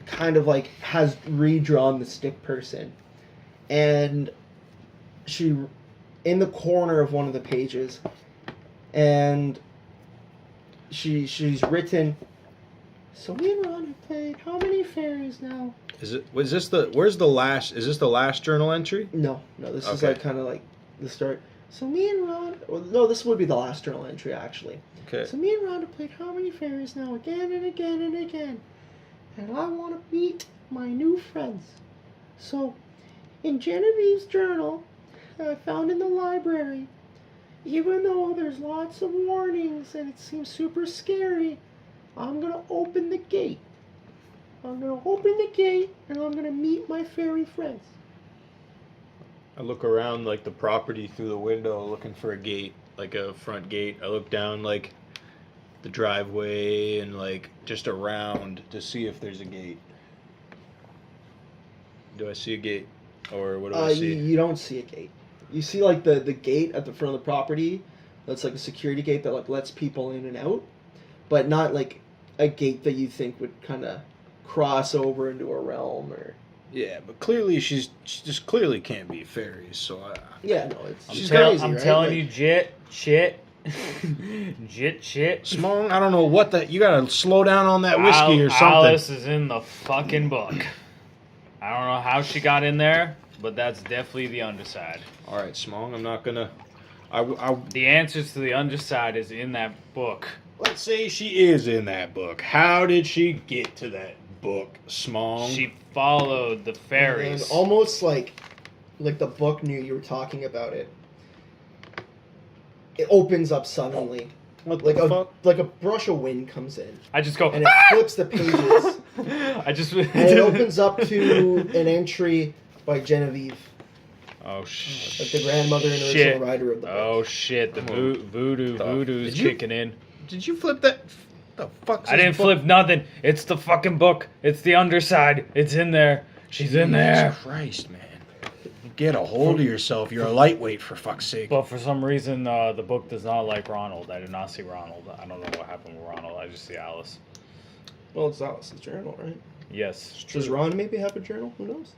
Speaker 3: has redrawn the stick person, and she in the corner of one of the pages, and she's written. So me and Ron have played how many fairies now?
Speaker 2: Is this the last journal entry?
Speaker 3: No, this is like kind of like the start. So me and Ron, no, this would be the last journal entry actually.
Speaker 2: Okay.
Speaker 3: So me and Ron have played how many fairies now, again and again and again, and I want to meet my new friends. So, in Genevieve's journal, that I found in the library, even though there's lots of warnings and it seems super scary, I'm gonna open the gate. I'm gonna open the gate and I'm gonna meet my fairy friends.
Speaker 2: I look around like the property through the window looking for a gate, like a front gate. I look down like the driveway and like just around to see if there's a gate. Do I see a gate? Or what do I see?
Speaker 3: You don't see a gate. You see like the gate at the front of the property. That's like a security gate that like lets people in and out. But not like a gate that you think would kind of cross over into a realm or...
Speaker 2: Yeah, but clearly she just clearly can't be fairies, so
Speaker 3: yeah, no, it's
Speaker 1: she's crazy, I'm telling you, shit.
Speaker 2: Smong, I don't know what that... You gotta slow down on that whiskey or something.
Speaker 1: Alice is in the fucking book. I don't know how she got in there, but that's definitely the underside.
Speaker 2: Alright, Smong, I'm not gonna...
Speaker 1: The answers to the underside is in that book.
Speaker 2: Let's say she is in that book. How did she get to that book, Smong?
Speaker 1: She followed the fairies.
Speaker 3: And almost like the book knew you were talking about it. It opens up suddenly.
Speaker 2: What
Speaker 3: like
Speaker 2: the fuck?
Speaker 3: Like a brush of wind comes in.
Speaker 1: I just go...
Speaker 3: And it flips the pages. And it opens up to an entry by Genevieve.
Speaker 1: Oh, shit.
Speaker 3: Like the grandmother and original writer of the book.
Speaker 1: Oh, shit. The voodoo's kicking in.
Speaker 2: Did you flip that? The fuck's
Speaker 1: I didn't flip nothing. It's the fucking book. It's the underside. It's in there. She's in there.
Speaker 2: Jesus Christ, man. Get a hold of yourself. You're a lightweight, for fuck's sake.
Speaker 1: But for some reason, the book does not like Ronald. I did not see Ronald. I don't know what happened with Ronald. I just see Alice.
Speaker 3: Well, it's Alice's journal, right?
Speaker 1: Yes.
Speaker 3: Does Ron maybe have a journal? Who knows?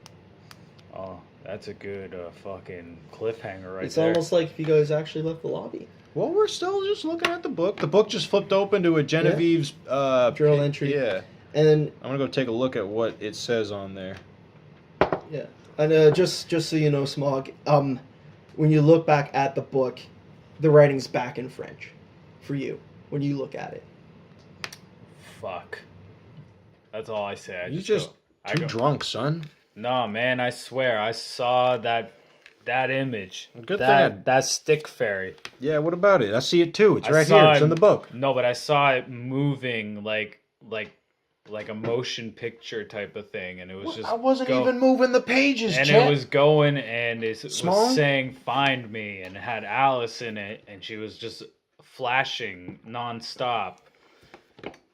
Speaker 1: Oh, that's a good fucking cliffhanger right there.
Speaker 3: It's almost like if you guys actually left the lobby.
Speaker 2: Well, we're still just looking at the book. The book just flipped open to a Genevieve's
Speaker 3: journal entry.
Speaker 2: Yeah.
Speaker 3: And then
Speaker 2: I'm gonna go take a look at what it says on there.
Speaker 3: Yeah. And just so you know, Smog, when you look back at the book, the writing's back in French for you when you look at it.
Speaker 1: Fuck. That's all I say.
Speaker 2: You just too drunk, son.
Speaker 1: No, man, I swear, I saw that image.
Speaker 2: Good thing.
Speaker 1: That stick fairy.
Speaker 2: Yeah, what about it? I see it too. It's right here. It's in the book.
Speaker 1: No, but I saw it moving like a motion picture type of thing, and it was just.
Speaker 2: I wasn't even moving the pages,
Speaker 1: and
Speaker 2: Chet.
Speaker 1: it was going, and it was saying "Find me," and it had Alice in it, and she was just flashing nonstop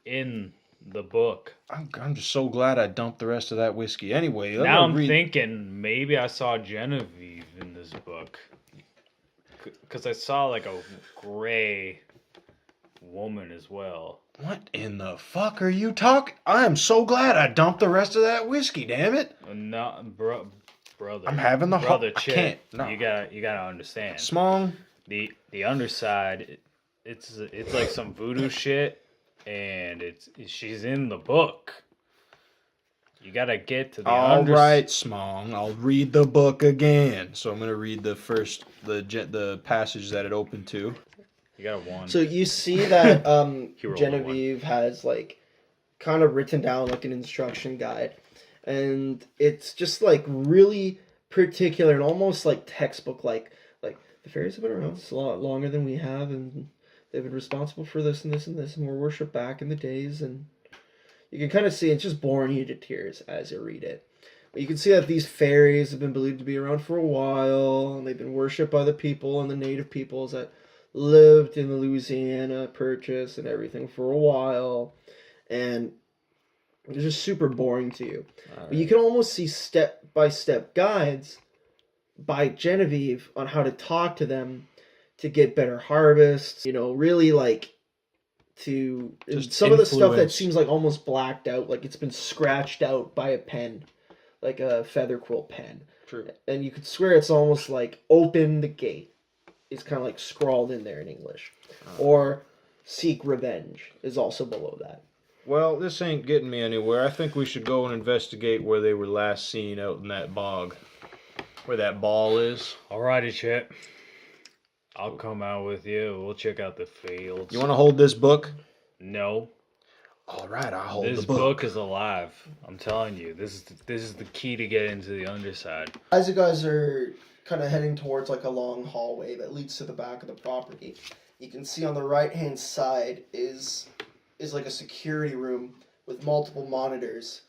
Speaker 1: in the book.
Speaker 2: I'm just so glad I dumped the rest of that whiskey. Anyway,
Speaker 1: now I'm thinking maybe I saw Genevieve in this book. Because I saw like a gray woman as well.
Speaker 2: What in the fuck are you talking? I am so glad I dumped the rest of that whiskey, damn it.
Speaker 1: No, brother.
Speaker 2: I'm having the
Speaker 1: brother.
Speaker 2: I can't. No.
Speaker 1: You gotta understand.
Speaker 2: Smong.
Speaker 1: The underside, it's like some voodoo shit. And she's in the book. You gotta get to the
Speaker 2: All right, Smong. I'll read the book again. So I'm gonna read the passage that it opened to.
Speaker 1: You got a 1.
Speaker 3: So you see that Genevieve has like kind of written down like an instruction guide, and it's just like really particular and almost like textbook like the fairies have been around a lot longer than we have, and they've been responsible for this and this and this, and were worshipped back in the days, and you can kind of see it's just boring you to tears as you read it. But you can see that these fairies have been believed to be around for a while, and they've been worshipped by the people and the native peoples that lived in the Louisiana Purchase and everything for a while, and it's just super boring to you. Right. But you can almost see step-by-step guides by Genevieve on how to talk to them to get better harvests, really like to some of the stuff that seems like almost blacked out, like it's been scratched out by a pen, like a feather quill pen.
Speaker 2: True.
Speaker 3: And you could swear it's almost like open the gate. It's kind of like scrawled in there in English. Or seek revenge is also below that.
Speaker 2: Well, this ain't getting me anywhere. I think we should go and investigate where they were last seen out in that bog. Where that ball is.
Speaker 1: Alrighty, Chet. I'll come out with you. We'll check out the fields.
Speaker 2: You want to hold this book?
Speaker 1: No.
Speaker 2: All right, I'll hold the book.
Speaker 1: This book is alive. I'm telling you. This is the key to get into the underside.
Speaker 3: As you guys are kind of heading towards like a long hallway that leads to the back of the property, you can see on the right-hand side is like a security room with multiple monitors.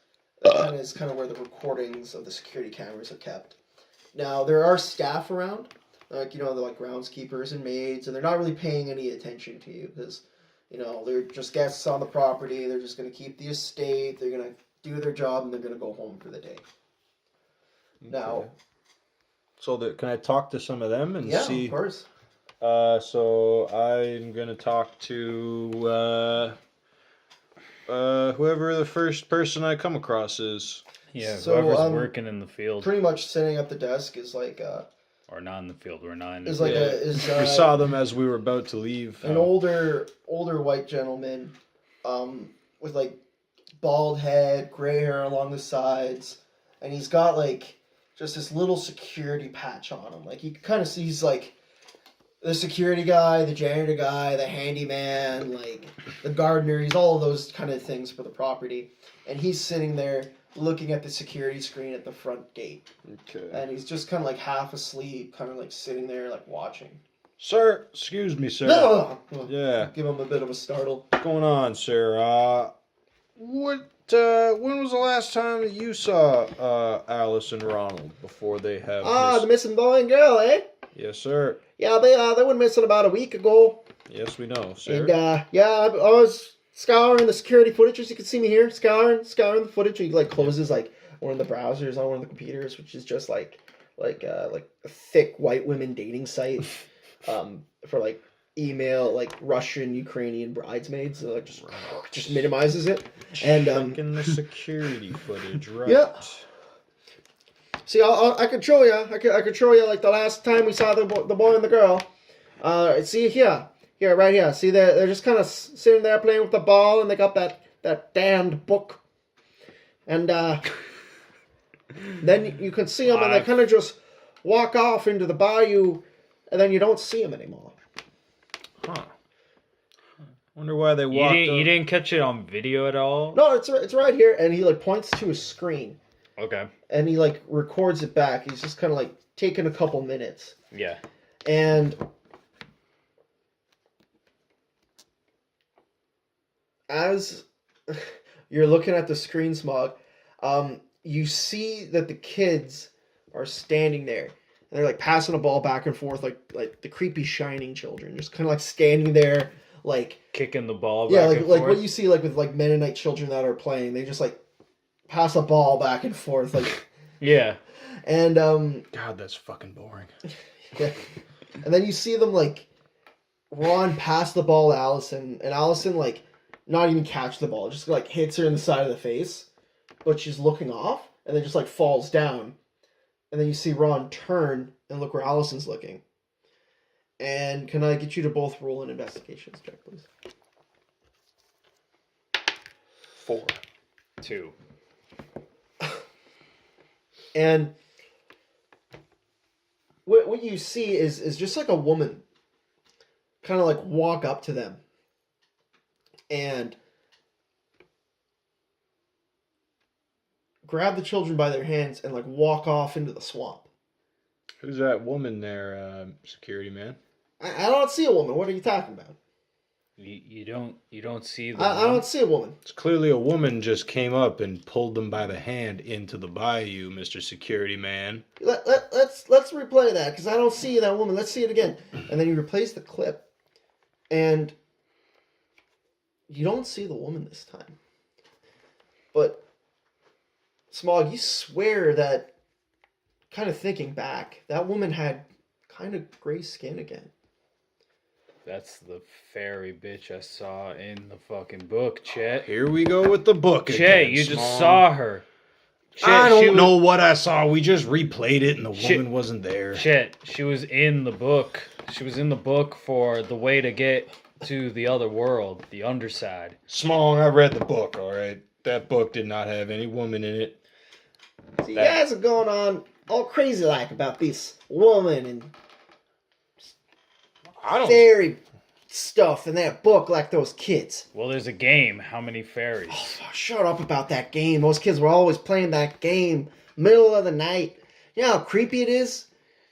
Speaker 3: That is kind of where the recordings of the security cameras are kept. Now, there are staff around, like, they're like groundskeepers and maids, and they're not really paying any attention to you because, they're just guests on the property. They're just going to keep the estate. They're going to do their job, and they're going to go home for the day. Okay. Now,
Speaker 2: so can I talk to some of them and see?
Speaker 3: Yeah, of course.
Speaker 2: So I'm going to talk to whoever the first person I come across is.
Speaker 1: Yeah, so, whoever's working in the field.
Speaker 3: Pretty much sitting at the desk is like
Speaker 1: or not in the field. We're not in the
Speaker 2: field. We saw them as we were about to leave.
Speaker 3: An older white gentleman, with like bald head, gray hair along the sides, and he's got like just this little security patch on him. Like you can kind of see he's like the security guy, the janitor guy, the handyman, like the gardener. He's all of those kind of things for the property, and he's sitting there looking at the security screen at the front gate.
Speaker 2: Okay.
Speaker 3: And he's just kind of like half asleep, kind of like sitting there like watching.
Speaker 2: Sir, excuse me, sir.
Speaker 3: No!
Speaker 2: Yeah.
Speaker 3: Give him a bit of a startle.
Speaker 2: What's going on, sir? When was the last time that you saw Alice and Ronald before they have
Speaker 3: the missing boy and girl, eh?
Speaker 2: Yes, sir.
Speaker 3: Yeah, they went missing about a week ago.
Speaker 2: Yes, we know, sir.
Speaker 3: And I was scouring the security footage, as you can see me here, scouring the footage. And he like closes like one of the browsers on one of the computers, which is just like a thick white women dating site, for like email, like Russian, Ukrainian bridesmaids. So like just minimizes it. And
Speaker 2: checking the security footage, right?
Speaker 3: Yeah. See, I could show you. I could show you like the last time we saw the boy and the girl. See here. Here, right here. See, they're just kind of sitting there playing with the ball, and they got that damned book. And then you can see them, and they kind of just walk off into the bayou, and then you don't see them anymore.
Speaker 2: Huh. Wonder why they walked.
Speaker 1: You didn't catch it on video at all?
Speaker 3: No, it's right here, and he like points to a screen.
Speaker 1: Okay.
Speaker 3: And he like records it back. He's just kind of like taking a couple minutes.
Speaker 1: Yeah.
Speaker 3: And as you're looking at the screen, Smog, you see that the kids are standing there. And they're like passing a ball back and forth like the creepy Shining children. Just kind of like standing there like...
Speaker 1: kicking the ball
Speaker 3: back
Speaker 1: and forth.
Speaker 3: Yeah, like what you see like with like Mennonite children that are playing. They just like pass a ball back and forth. Like
Speaker 1: yeah.
Speaker 3: And...
Speaker 2: God, that's fucking boring.
Speaker 3: Yeah. And then you see them like Ron pass the ball to Allison. And Allison like... not even catch the ball. It just like hits her in the side of the face. But she's looking off. And then just like falls down. And then you see Ron turn and look where Allison's looking. And can I get you to both roll an investigations check, please?
Speaker 2: 4.
Speaker 1: 2.
Speaker 3: And what you see is just like a woman kind of like walk up to them and grab the children by their hands and like walk off into the swamp.
Speaker 2: Who's that woman there, security man?
Speaker 3: I don't see a woman. What are you talking about?
Speaker 1: You don't see the
Speaker 3: I don't see a woman.
Speaker 2: It's clearly a woman just came up and pulled them by the hand into the bayou, Mr. Security Man.
Speaker 3: Let's replay that because I don't see that woman. Let's see it again. And then you replace the clip, and you don't see the woman this time. But Smog, you swear that, kind of thinking back, that woman had kind of gray skin again.
Speaker 1: That's the fairy bitch I saw in the fucking book, Chet.
Speaker 2: Here we go with the book
Speaker 1: Chet,
Speaker 2: again,
Speaker 1: you
Speaker 2: Smog.
Speaker 1: just saw her. Chet,
Speaker 2: I don't know what I saw. We just replayed it and the woman wasn't there.
Speaker 1: Chet, she was in the book. She was in the book for the way to get to the other world, the underside.
Speaker 2: Smog, I read the book, all right? That book did not have any woman in it.
Speaker 3: So you guys are going on all crazy like about this woman and fairy stuff in that book like those kids.
Speaker 1: Well, there's a game. How many fairies?
Speaker 3: Oh, shut up about that game. Those kids were always playing that game middle of the night. You know how creepy it is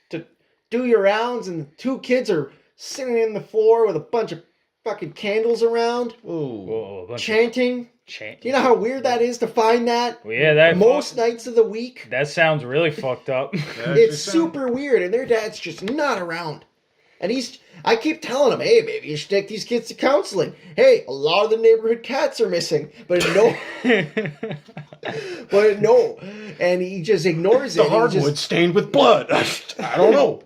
Speaker 3: to do your rounds and the two kids are sitting in the floor with a bunch of fucking candles around.
Speaker 1: Whoa,
Speaker 3: chanting. Do you know how weird that is to find that?
Speaker 1: Well, yeah, that
Speaker 3: most nights of the week.
Speaker 1: That sounds really fucked up.
Speaker 3: It's super weird, and their dad's just not around. And I keep telling him, hey, maybe you should take these kids to counseling. Hey, a lot of the neighborhood cats are missing. But no. And he just ignores it.
Speaker 2: The hardwood stained with blood. I don't know.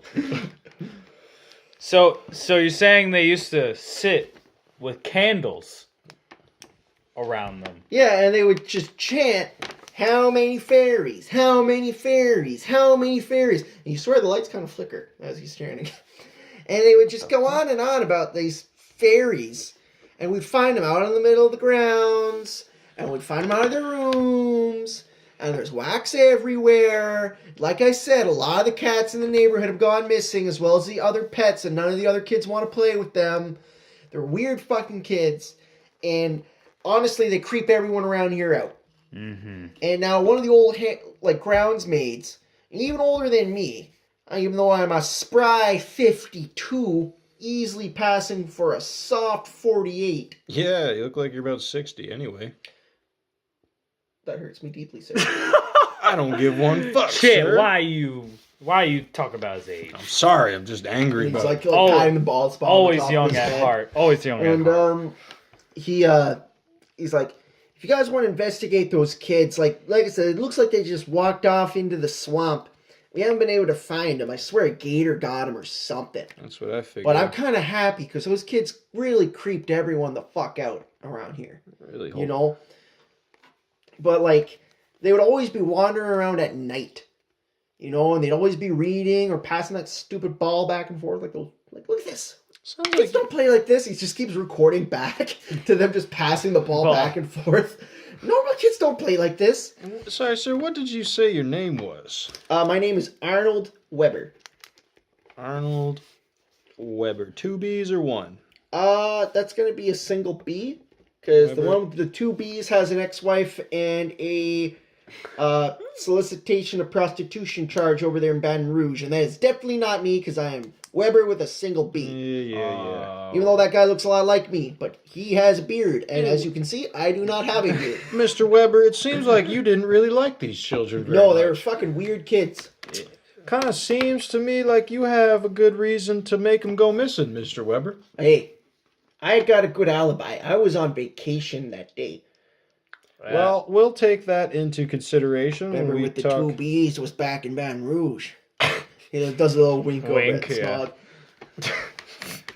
Speaker 1: So you're saying they used to sit with candles around them?
Speaker 3: Yeah, and they would just chant, how many fairies? How many fairies? How many fairies? And you swear the lights kind of flicker as he's chanting. And they would just go on and on about these fairies. And we'd find them out in the middle of the grounds. And we'd find them out of their rooms. And there's wax everywhere. Like I said, a lot of the cats in the neighborhood have gone missing, as well as the other pets. And none of the other kids want to play with them. They're weird fucking kids. And honestly, they creep everyone around here out.
Speaker 1: Mm-hmm.
Speaker 3: And now one of the old groundsmaids, even older than me, even though I'm a spry 52, easily passing for a soft 48.
Speaker 2: Yeah, you look like you're about 60 anyway.
Speaker 3: That hurts me deeply, sir.
Speaker 2: I don't give one fuck,
Speaker 1: Shit,
Speaker 2: sir.
Speaker 1: why you talk about his age?
Speaker 2: I'm sorry, I'm just angry about
Speaker 3: it. Patting the bald spot.
Speaker 1: Always young at heart. Always young at heart.
Speaker 3: And he's like, if you guys want to investigate those kids, like I said, it looks like they just walked off into the swamp. We haven't been able to find them. I swear a gator got them or something.
Speaker 2: That's what I figured.
Speaker 3: But I'm kind of happy because those kids really creeped everyone the fuck out around here.
Speaker 2: Really hope.
Speaker 3: You know? But, like, they would always be wandering around at night. You know? And they'd always be reading or passing that stupid ball back and forth. Like, look at this.
Speaker 2: Sounds
Speaker 3: Kids don't play like this. He just keeps recording back to them just passing the ball back and forth. Normal kids don't play like this.
Speaker 2: Sorry, sir, what did you say your name was?
Speaker 3: My name is Arnold Weber.
Speaker 2: Arnold Weber. 2 B's or 1?
Speaker 3: That's going to be a single B. Because the one with the 2 B's has an ex-wife and a solicitation of prostitution charge over there in Baton Rouge. And that is definitely not me because I am Weber with a single B.
Speaker 2: Yeah.
Speaker 3: Even though that guy looks a lot like me, but he has a beard, and as you can see, I do not have a beard.
Speaker 2: Mr. Weber, it seems like you didn't really like these children very much.
Speaker 3: They were fucking weird kids.
Speaker 2: Kind of seems to me like you have a good reason to make them go missing, Mr. Weber.
Speaker 3: Hey, I got a good alibi. I was on vacation that day.
Speaker 2: Well, we'll take that into consideration
Speaker 3: Weber
Speaker 2: when we
Speaker 3: with the
Speaker 2: talk.
Speaker 3: 2 B's was back in Baton Rouge. He does a little wink over at Smog.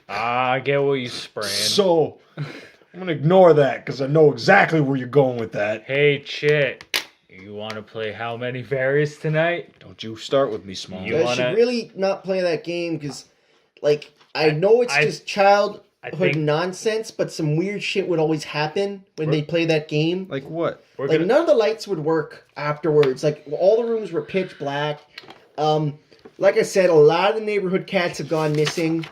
Speaker 1: I get what you spraying.
Speaker 2: So, I'm going to ignore that because I know exactly where you're going with that.
Speaker 1: Hey, Chit, you want to play How Many Fairies tonight?
Speaker 2: Don't you start with me, Small.
Speaker 3: You guys should really not play that game because, like, I know it's just child nonsense, but some weird shit would always happen when they play that game.
Speaker 2: Like what?
Speaker 3: None of the lights would work afterwards. Like, all the rooms were pitch black. Like I said, a lot of the neighborhood cats have gone missing.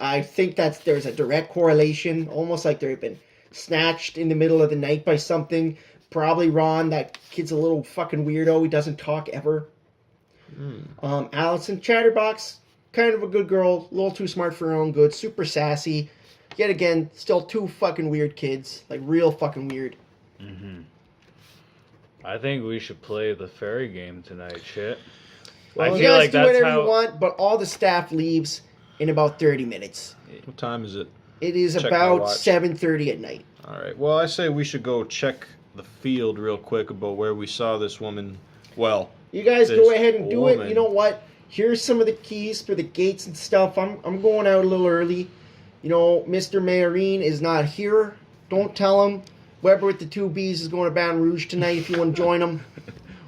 Speaker 3: I think there's a direct correlation, almost like they've been snatched in the middle of the night by something. Probably Ron, that kid's a little fucking weirdo. He doesn't talk ever. Allison, Chatterbox, kind of a good girl, a little too smart for her own good, super sassy. Yet again, still two fucking weird kids. Like, real fucking weird.
Speaker 1: Mm-hmm. I think we should play the fairy game tonight, shit.
Speaker 3: Well, you guys do whatever you want, but all the staff leaves in about 30 minutes.
Speaker 2: What time is it?
Speaker 3: It is about 7:30 at night.
Speaker 2: All right. Well, I say we should go check the field real quick about where we saw this woman. Well,
Speaker 3: you guys go ahead and do it. You know what? Here's some of the keys for the gates and stuff. I'm going out a little early. You know, Mr. Mayorine is not here. Don't tell him. Weber with the 2 B's is going to Baton Rouge tonight if you want to join him.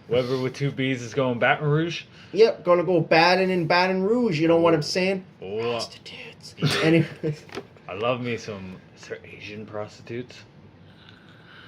Speaker 1: Weber with 2 B's is going Baton Rouge?
Speaker 3: Yep, going to go batting in Baton Rouge. You know what I'm saying?
Speaker 1: Oh.
Speaker 3: Prostitutes. Anyways.
Speaker 1: I love me some... Is there Asian prostitutes?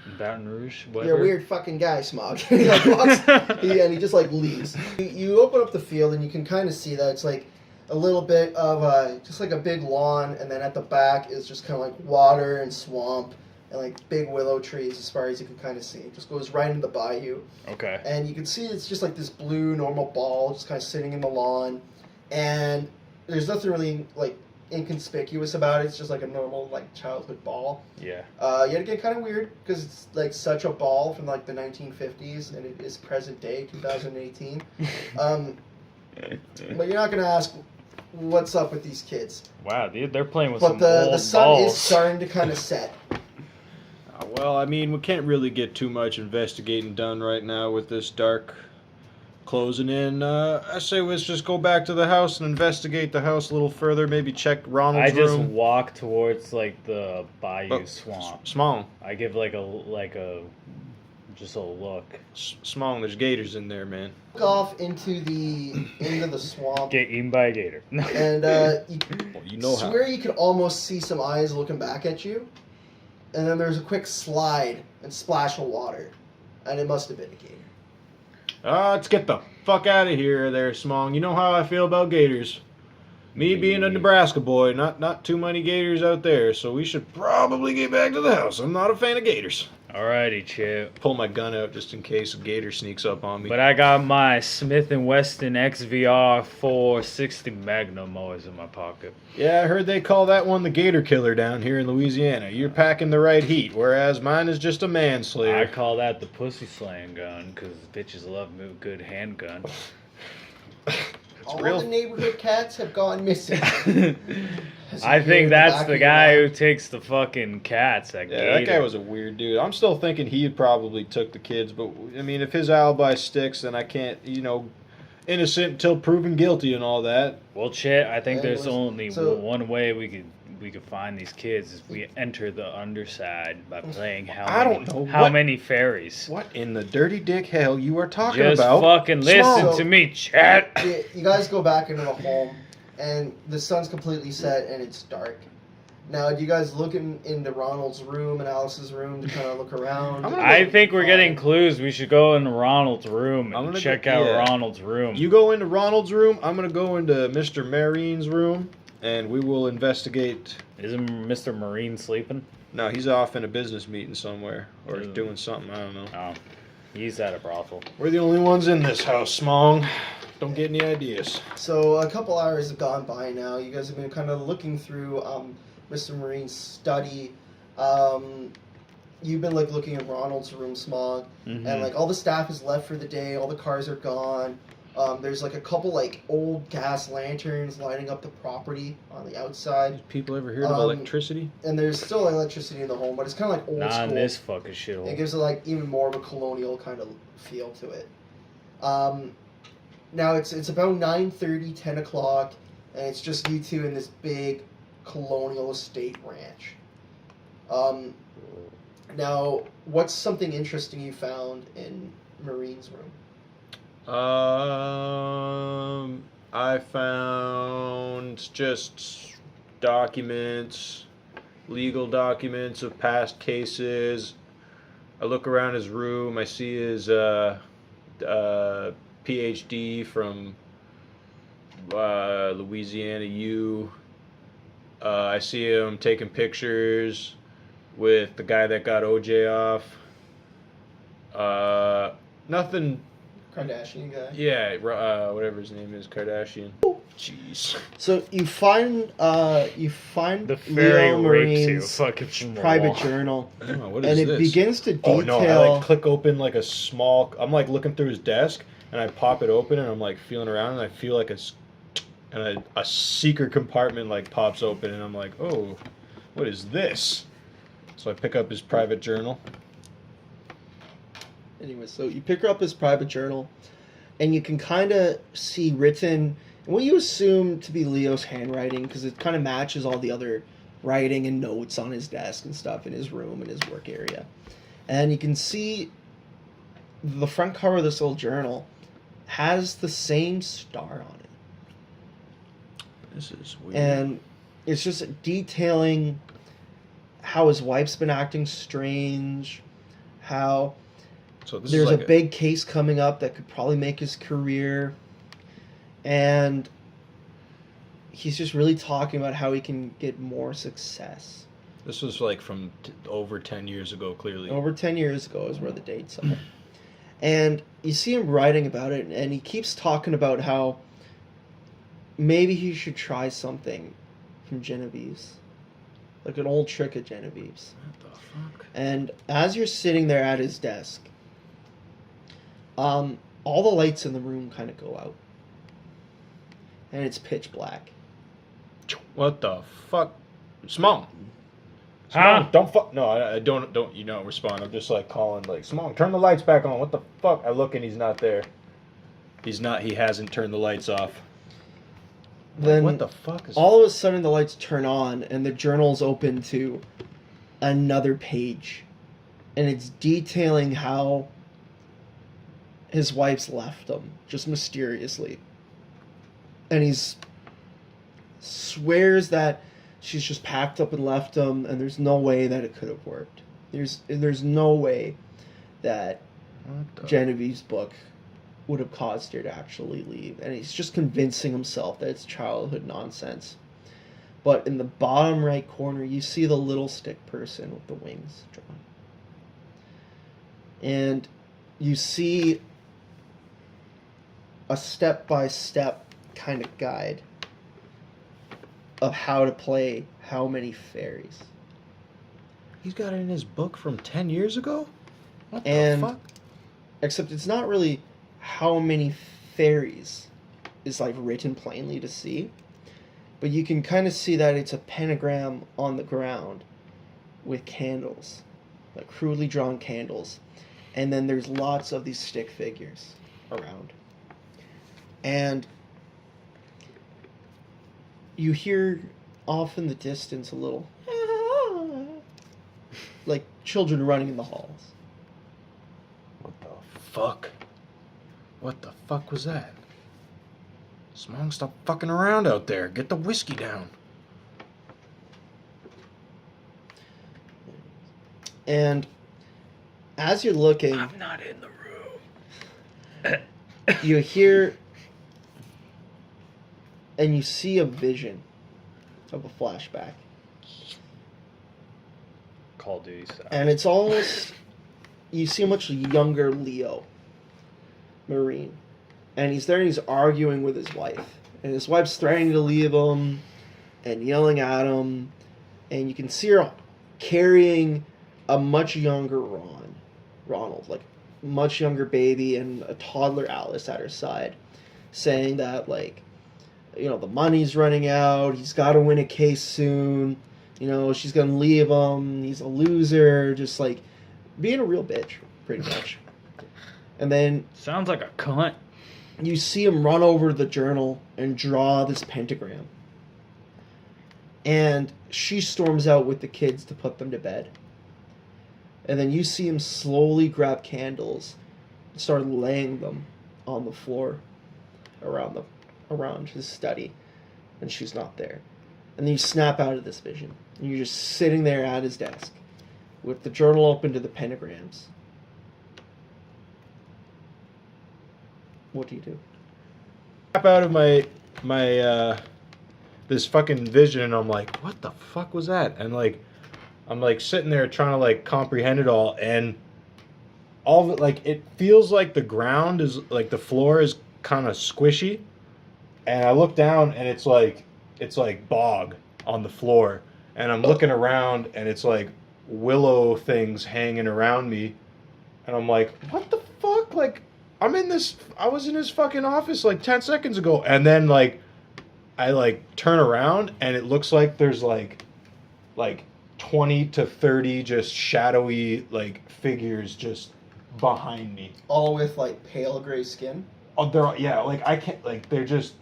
Speaker 1: In Baton Rouge? Weber?
Speaker 3: You're a weird fucking guy, Smog. He like walks, and he just like leaves. You open up the field and you can kind of see that it's like a little bit of just like a big lawn, and then at the back is just kind of like water and swamp and like big willow trees as far as you can kind of see. It just goes right into the bayou.
Speaker 1: Okay.
Speaker 3: And you can see it's just like this blue normal ball just kind of sitting in the lawn, and there's nothing really like inconspicuous about it. It's just like a normal like childhood ball.
Speaker 1: Yeah.
Speaker 3: Yet again, kind of weird because it's like such a ball from like the 1950s, and it is present day 2018. But you're not gonna ask what's up with these kids.
Speaker 1: Wow, dude, they're playing with
Speaker 3: but
Speaker 1: some
Speaker 3: the
Speaker 1: old
Speaker 3: sun
Speaker 1: balls.
Speaker 3: is starting to kind of set.
Speaker 2: Well, I mean, we can't really get too much investigating done right now with this dark closing in. I say let's just go back to the house and investigate the house a little further. Maybe check Ronald's room.
Speaker 1: I just walk towards like the bayou swamp.
Speaker 2: Smong.
Speaker 1: I give like a just a look.
Speaker 2: Smong, there's gators in there, man.
Speaker 3: Look off into the swamp.
Speaker 1: Get eaten by a gator.
Speaker 3: And
Speaker 2: you know
Speaker 3: swear you could almost see some eyes looking back at you. And then there's a quick slide and splash of water. And it must have been a gator.
Speaker 2: Let's get the fuck out of here there, Smong. You know how I feel about gators. Me being a Nebraska boy, not too many gators out there, so we should probably get back to the house. I'm not a fan of gators.
Speaker 1: Alrighty, Chip.
Speaker 2: Pull my gun out just in case a gator sneaks up on me.
Speaker 1: But I got my Smith & Wesson XVR 460 Magnum always in my pocket.
Speaker 2: Yeah, I heard they call that one the Gator Killer down here in Louisiana. You're packing the right heat, whereas mine is just a manslayer.
Speaker 1: I call that the pussy slaying gun, because bitches love me with a good handgun.
Speaker 3: All the neighborhood cats have gone missing.
Speaker 1: I think that's the guy who takes the fucking cats.
Speaker 2: Yeah, that guy was a weird dude. I'm still thinking he probably took the kids, but I mean, if his alibi sticks, then I can't, innocent until proven guilty and all that.
Speaker 1: Well, Chet, I think there's only one way we could find these kids is we enter the underside by playing how many fairies.
Speaker 2: What in the dirty dick hell you are talking
Speaker 1: about? Just fucking listen to me, Chet.
Speaker 3: You guys go back into the home, and the sun's completely set, and it's dark. Now, do you guys look into Ronald's room and Alice's room to kind of look around?
Speaker 1: I think we're getting clues. We should go into Ronald's room and check out Ronald's room.
Speaker 2: You go into Ronald's room. I'm going to go into Mr. Marine's room, and we will investigate.
Speaker 1: Isn't Mr. Marine sleeping?
Speaker 2: No, he's off in a business meeting somewhere or doing something. I don't know.
Speaker 1: Oh, he's at a brothel.
Speaker 2: We're the only ones in this house, Smong. Don't get any ideas.
Speaker 3: So a couple hours have gone by now. You guys have been kind of looking through Mr. Marine's study. You've been looking at Ronald's room, Smog, and all the staff is left for the day. All the cars are gone. There's a couple old gas lanterns lighting up the property on the outside.
Speaker 2: Did people ever heard of electricity?
Speaker 3: And there's still electricity in the home, but it's kind of old school.
Speaker 1: Not in this fucking shithole.
Speaker 3: It gives it even more of a colonial kind of feel to it. Now it's about 9:30, 10 o'clock, and it's just you two in this big colonial estate ranch. Now, what's something interesting you found in Marine's room?
Speaker 2: I found just documents, legal documents of past cases. I look around his room. I see his PhD from Louisiana U. I see him taking pictures with the guy that got OJ off. Nothing.
Speaker 3: Kardashian guy.
Speaker 2: Yeah, whatever his name is, Kardashian. Jeez.
Speaker 3: So you find
Speaker 1: the fairy
Speaker 3: Leo
Speaker 1: rapes you,
Speaker 3: Marine's
Speaker 1: fucking from the
Speaker 3: private
Speaker 1: wall.
Speaker 3: journal,
Speaker 2: Oh, what
Speaker 3: and
Speaker 2: is
Speaker 3: it
Speaker 2: this?
Speaker 3: begins to detail.
Speaker 2: Oh no! I like click open like a small. I'm like looking through his desk, and I pop it open, and I'm like feeling around, and I feel like a secret compartment like pops open, and I'm like, oh, what is this? So I pick up his private journal.
Speaker 3: Anyway, so you pick up his private journal, and you can kind of see written what you assume to be Leo's handwriting, because it kind of matches all the other writing and notes on his desk and stuff in his room and his work area. And you can see the front cover of this little journal has the same star on it.
Speaker 2: This is weird.
Speaker 3: And it's just detailing how his wife's been acting strange, how there's like a big case coming up that could probably make his career, and he's just really talking about how he can get more success.
Speaker 2: This was like from over 10 years ago, clearly.
Speaker 3: Over 10 years ago is where the dates are. And you see him writing about it, and he keeps talking about how maybe he should try something from Genevieve's. Like an old trick of Genevieve's.
Speaker 2: What the fuck?
Speaker 3: And as you're sitting there at his desk, all the lights in the room kind of go out. And it's pitch black.
Speaker 2: What the fuck? Simone!
Speaker 1: Huh?
Speaker 2: Don't fuck. No, I don't respond. I'm just like calling, like, Simone, turn the lights back on. What the fuck? I look and he's not there. He hasn't turned the lights off.
Speaker 3: Then
Speaker 2: what the fuck is
Speaker 3: all of a sudden the lights turn on and the journal's open to another page. And it's detailing how his wife's left him, just mysteriously. And he's swears that she's just packed up and left him, and there's no way that it could have worked. There's no way that Genevieve's book would have caused her to actually leave. And he's just convincing himself that it's childhood nonsense. But in the bottom right corner, you see the little stick person with the wings drawn. And you see a step-by-step kind of guide of how to play how many fairies.
Speaker 2: He's got it in his book from 10 years ago? What
Speaker 3: the
Speaker 2: fuck?
Speaker 3: Except it's not really how many fairies is like written plainly to see, but you can kind of see that it's a pentagram on the ground with candles, like crudely drawn candles, and then there's lots of these stick figures around. And you hear off in the distance a little like children running in the halls.
Speaker 2: What the fuck? What the fuck was that? Simone, stop fucking around out there. Get the whiskey down.
Speaker 3: And as you're looking,
Speaker 1: I'm not in the room.
Speaker 3: you hear and you see a vision of a flashback.
Speaker 1: Call of Duty style.
Speaker 3: And it's almost, you see a much younger Leo Marine. And he's there and he's arguing with his wife. And his wife's threatening to leave him and yelling at him. And you can see her carrying a much younger Ronald, like much younger baby, and a toddler Alice at her side, saying that, like, you know, the money's running out, he's got to win a case soon, you know, she's going to leave him, he's a loser, just like being a real bitch, pretty much. And then
Speaker 1: sounds like a cunt.
Speaker 3: You see him run over to the journal and draw this pentagram. And she storms out with the kids to put them to bed. And then you see him slowly grab candles and start laying them on the floor around his study. And she's not there. And then you snap out of this vision. And you're just sitting there at his desk with the journal open to the pentagrams. What do you do?
Speaker 2: Snap out of my this fucking vision, and I'm like, what the fuck was that? And like, I'm like sitting there trying to like comprehend it all, and all of it, like, it feels like the ground is like the floor is kind of squishy, and I look down and it's like bog on the floor, and I'm looking around and it's like willow things hanging around me, and I'm like, what the fuck? Like, I was in his fucking office like 10 seconds ago, and then like I like turn around and it looks like there's like 20 to 30 just shadowy like figures just behind me.
Speaker 3: All with like pale gray skin?
Speaker 2: Oh, like I can't, like, they're just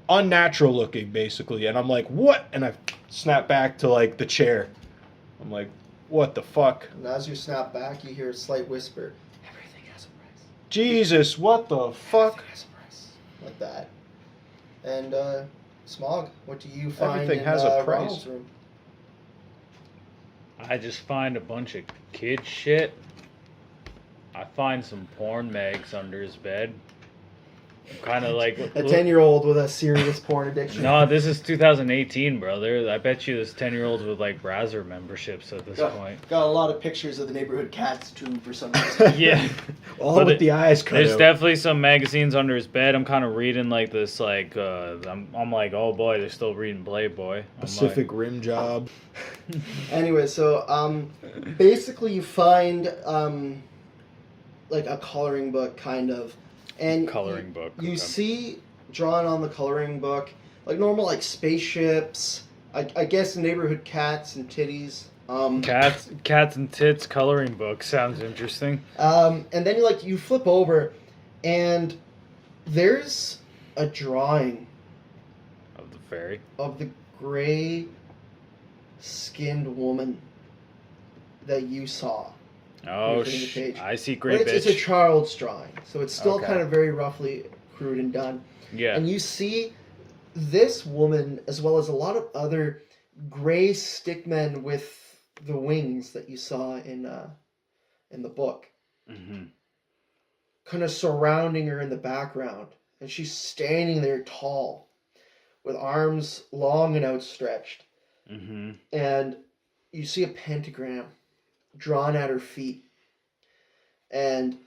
Speaker 2: unnatural looking basically, and I'm like, what? And I snap back to like the chair. I'm like, what the fuck?
Speaker 3: And as you snap back, you hear a slight whisper. Everything has a price.
Speaker 2: Jesus, what the fuck?
Speaker 3: Everything has a price. Like that. And Smog, what do you find
Speaker 2: Everything
Speaker 3: in
Speaker 2: has a price.
Speaker 3: Ronald's room?
Speaker 1: I just find a bunch of kid shit. I find some porn mags under his bed. I'm kind of like...
Speaker 3: A 10-year-old with a serious porn addiction.
Speaker 1: No, this is 2018, brother. I bet you there's 10-year-olds with like browser memberships at this point.
Speaker 3: Got a lot of pictures of the neighborhood cats too for some reason.
Speaker 1: Yeah.
Speaker 2: All with the eyes cut
Speaker 1: There's
Speaker 2: out.
Speaker 1: definitely some magazines under his bed. I'm kind of reading like this, like, I'm like, oh boy, they're still reading Playboy.
Speaker 2: Pacific Rim Job.
Speaker 3: Anyway, so basically you find like a coloring book kind of. And
Speaker 1: coloring book.
Speaker 3: You
Speaker 1: okay.
Speaker 3: see drawn on the coloring book like normal like spaceships. I guess neighborhood cats and titties.
Speaker 1: Cats and tits coloring book sounds interesting.
Speaker 3: And then you flip over, and there's a drawing
Speaker 1: Of the fairy.
Speaker 3: of the gray-skinned woman that you saw.
Speaker 1: Oh, I see gray bitch.
Speaker 3: It's a child's drawing, so it's still
Speaker 1: Okay.
Speaker 3: kind of very roughly crude and done.
Speaker 1: Yeah.
Speaker 3: And you see this woman, as well as a lot of other gray stickmen with the wings that you saw in the book,
Speaker 1: Mm-hmm.
Speaker 3: kind of surrounding her in the background, and she's standing there tall, with arms long and outstretched,
Speaker 1: Mm-hmm.
Speaker 3: and you see a pentagram drawn at her feet, and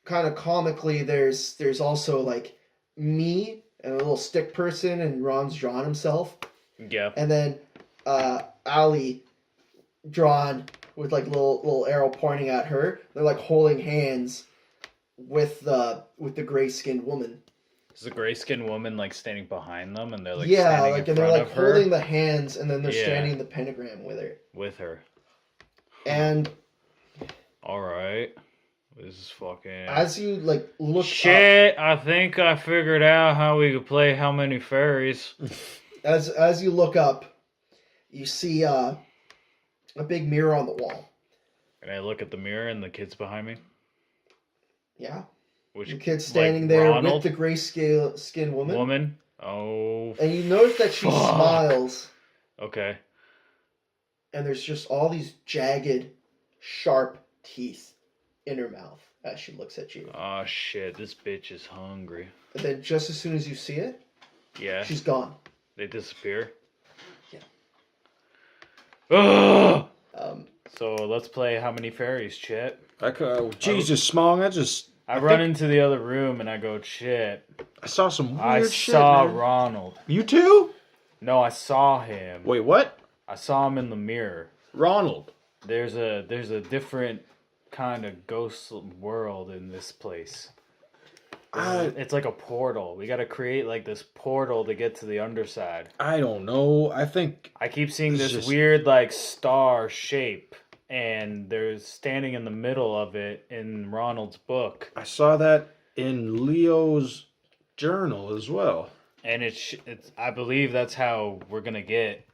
Speaker 3: kind of comically there's also like me and a little stick person, and Ron's drawn himself,
Speaker 1: Yeah.
Speaker 3: and then Ali drawn with like little arrow pointing at her. They're like holding hands with the gray-skinned woman.
Speaker 1: Is the gray skinned woman like standing behind them, and they're like
Speaker 3: yeah,
Speaker 1: standing
Speaker 3: like
Speaker 1: in
Speaker 3: and they're
Speaker 1: front
Speaker 3: like
Speaker 1: of her?
Speaker 3: holding the hands, and then they're
Speaker 1: Yeah.
Speaker 3: standing in the pentagram with her.
Speaker 1: With her.
Speaker 3: And
Speaker 1: All right. This is fucking.
Speaker 3: as you like look
Speaker 1: Shit! I think I figured out how we could play How Many Fairies.
Speaker 3: as you look up, you see a big mirror on the wall.
Speaker 1: And I look at the mirror and the kid's behind me.
Speaker 3: Yeah,
Speaker 1: Which
Speaker 3: the kid's standing there
Speaker 1: Ronald?
Speaker 3: with the gray-skinned woman.
Speaker 1: Oh.
Speaker 3: And you notice that she
Speaker 1: Fuck.
Speaker 3: smiles,
Speaker 1: Okay.
Speaker 3: and there's just all these jagged, sharp teeth in her mouth as she looks at you.
Speaker 1: Oh shit! This bitch is hungry.
Speaker 3: And then just as soon as you see it,
Speaker 1: Yeah.
Speaker 3: she's gone.
Speaker 1: They disappear.
Speaker 3: Yeah.
Speaker 1: Ugh!
Speaker 3: Um,
Speaker 1: So let's play How Many Fairies, Chet.
Speaker 2: Jesus, Smong,
Speaker 1: I run into the other room and I go, Chet.
Speaker 2: I saw some weird
Speaker 1: I
Speaker 2: shit,
Speaker 1: saw
Speaker 2: man.
Speaker 1: Ronald.
Speaker 2: You too?
Speaker 1: No, I saw him.
Speaker 2: Wait, what?
Speaker 1: I saw him in the mirror.
Speaker 2: Ronald.
Speaker 1: There's a different kind of ghost world in this place. It's like a portal. We got to create like this portal to get to the underside.
Speaker 2: I don't know. I think
Speaker 1: I keep seeing
Speaker 2: This is
Speaker 1: this
Speaker 2: just-
Speaker 1: weird like star shape, and there's standing in the middle of it in Ronald's book,
Speaker 2: I saw that in Leo's journal as well.
Speaker 1: and it's I believe that's how we're gonna get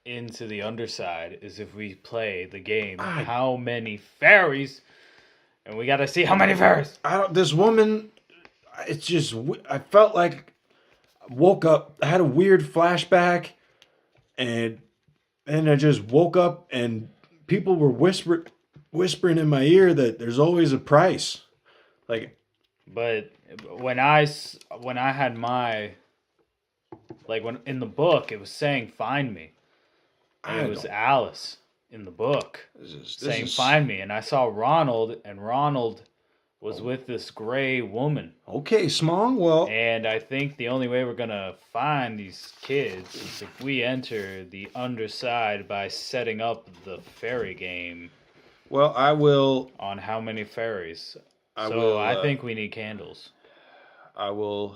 Speaker 1: into the underside is if we play the game How Many Fairies, and we got to see how many fairies.
Speaker 2: This woman, it's just, I felt like I woke up, I had a weird flashback And I just woke up and people were whispering in my ear that there's always a price. Like,
Speaker 1: but when I had my, like, when in the book it was saying find me, and it was Alice in the book saying find me, and I saw Ronald, and Ronald was with this gray woman.
Speaker 2: Okay, Smong, well...
Speaker 1: And I think the only way we're gonna find these kids is if we enter the underside by setting up the fairy game.
Speaker 2: Well, I will...
Speaker 1: On how many fairies. I think we need candles.
Speaker 2: I'll go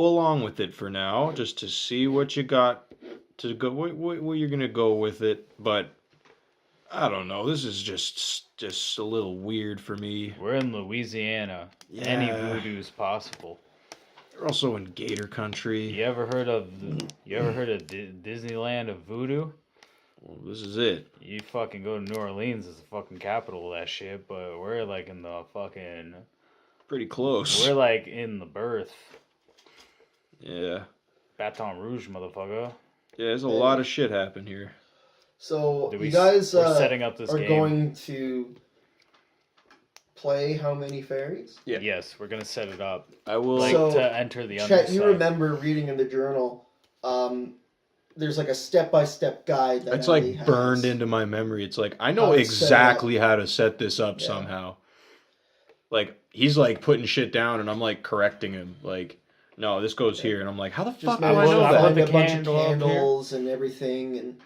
Speaker 2: along with it for now, just to see what you got to go, what you're gonna go with it, but... I don't know. This is just a little weird for me.
Speaker 1: We're in Louisiana. Yeah. Any voodoo is possible.
Speaker 2: They're also in Gator Country.
Speaker 1: You ever heard of Disneyland of voodoo?
Speaker 2: Well, this is it.
Speaker 1: You fucking go to New Orleans, it's the fucking capital of that shit, but we're like in the fucking...
Speaker 2: Pretty close.
Speaker 1: We're like in the birth.
Speaker 2: Yeah.
Speaker 1: Baton Rouge, motherfucker.
Speaker 2: Yeah, there's a lot of shit happen here.
Speaker 3: So you guys
Speaker 1: setting up this game.
Speaker 3: Going to play How Many Fairies?
Speaker 1: Yeah. Yes, we're gonna set it up.
Speaker 2: I will
Speaker 1: to enter the underside.
Speaker 3: You remember reading in the journal? There's like a step-by-step guide that
Speaker 2: it's like burned into my memory. It's like I know exactly how to set this up somehow. Like he's like putting shit down, and I'm like correcting him. Like, no, this goes here, and I'm like, how the fuck do I know that?
Speaker 3: A bunch of candles and everything, and.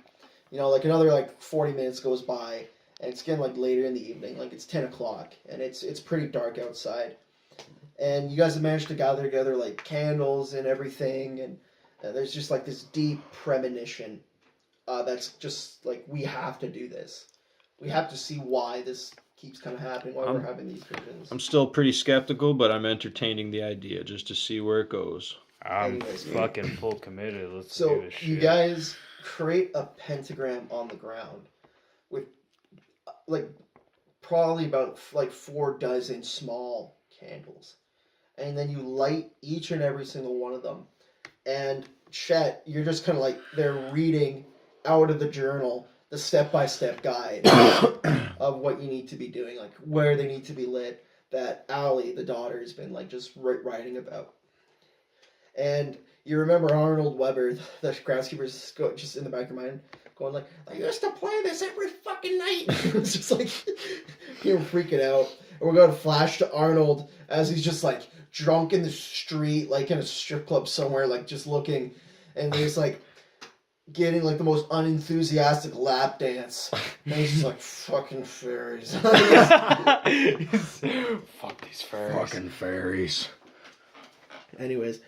Speaker 3: You know, like another like 40 minutes goes by, and it's getting like later in the evening, like it's 10 o'clock, and it's pretty dark outside. And you guys have managed to gather together like candles and everything, and there's just like this deep premonition that's just like, we have to do this. We have to see why this keeps kind of happening, why we're having these visions.
Speaker 2: I'm still pretty skeptical, but I'm entertaining the idea just to see where it goes.
Speaker 1: I'm fucking full committed. Let's do this shit.
Speaker 3: So you guys create a pentagram on the ground with like probably about like 4 dozen small candles, and then you light each and every single one of them. And Chet, you're just kind of like they're reading out of the journal the step-by-step guide of what you need to be doing, like where they need to be lit, that Allie, the daughter, has been like just writing about. And you remember Arnold Weber, the groundskeeper's just in the back of your mind, going like, I used to play this every fucking night. It's just like, you're freaking out. And we're going to flash to Arnold as he's just like drunk in the street, like in a strip club somewhere, like just looking. And he's like getting like the most unenthusiastic lap dance. And he's just like, fucking fairies.
Speaker 1: Fuck these fairies.
Speaker 2: Fucking fairies.
Speaker 3: Anyways,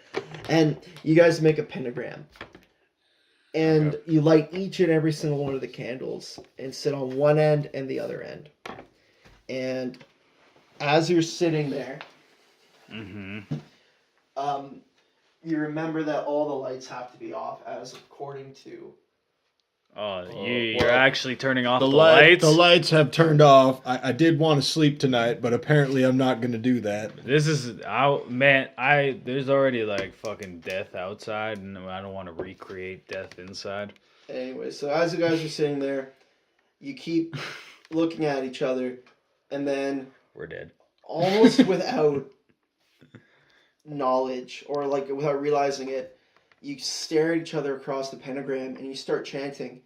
Speaker 3: and you guys make a pentagram. And you light each and every single one of the candles and sit on one end and the other end. And as you're sitting there, you remember that all the lights have to be off, as according to...
Speaker 1: You're actually turning off the lights?
Speaker 2: The lights have turned off. I did want to sleep tonight, but apparently I'm not going to do that.
Speaker 1: This is... there's already like fucking death outside, and I don't want to recreate death inside.
Speaker 3: Anyway, so as you guys are sitting there, you keep looking at each other, and then...
Speaker 1: We're dead.
Speaker 3: Almost without knowledge, or like without realizing it, you stare at each other across the pentagram, and you start chanting.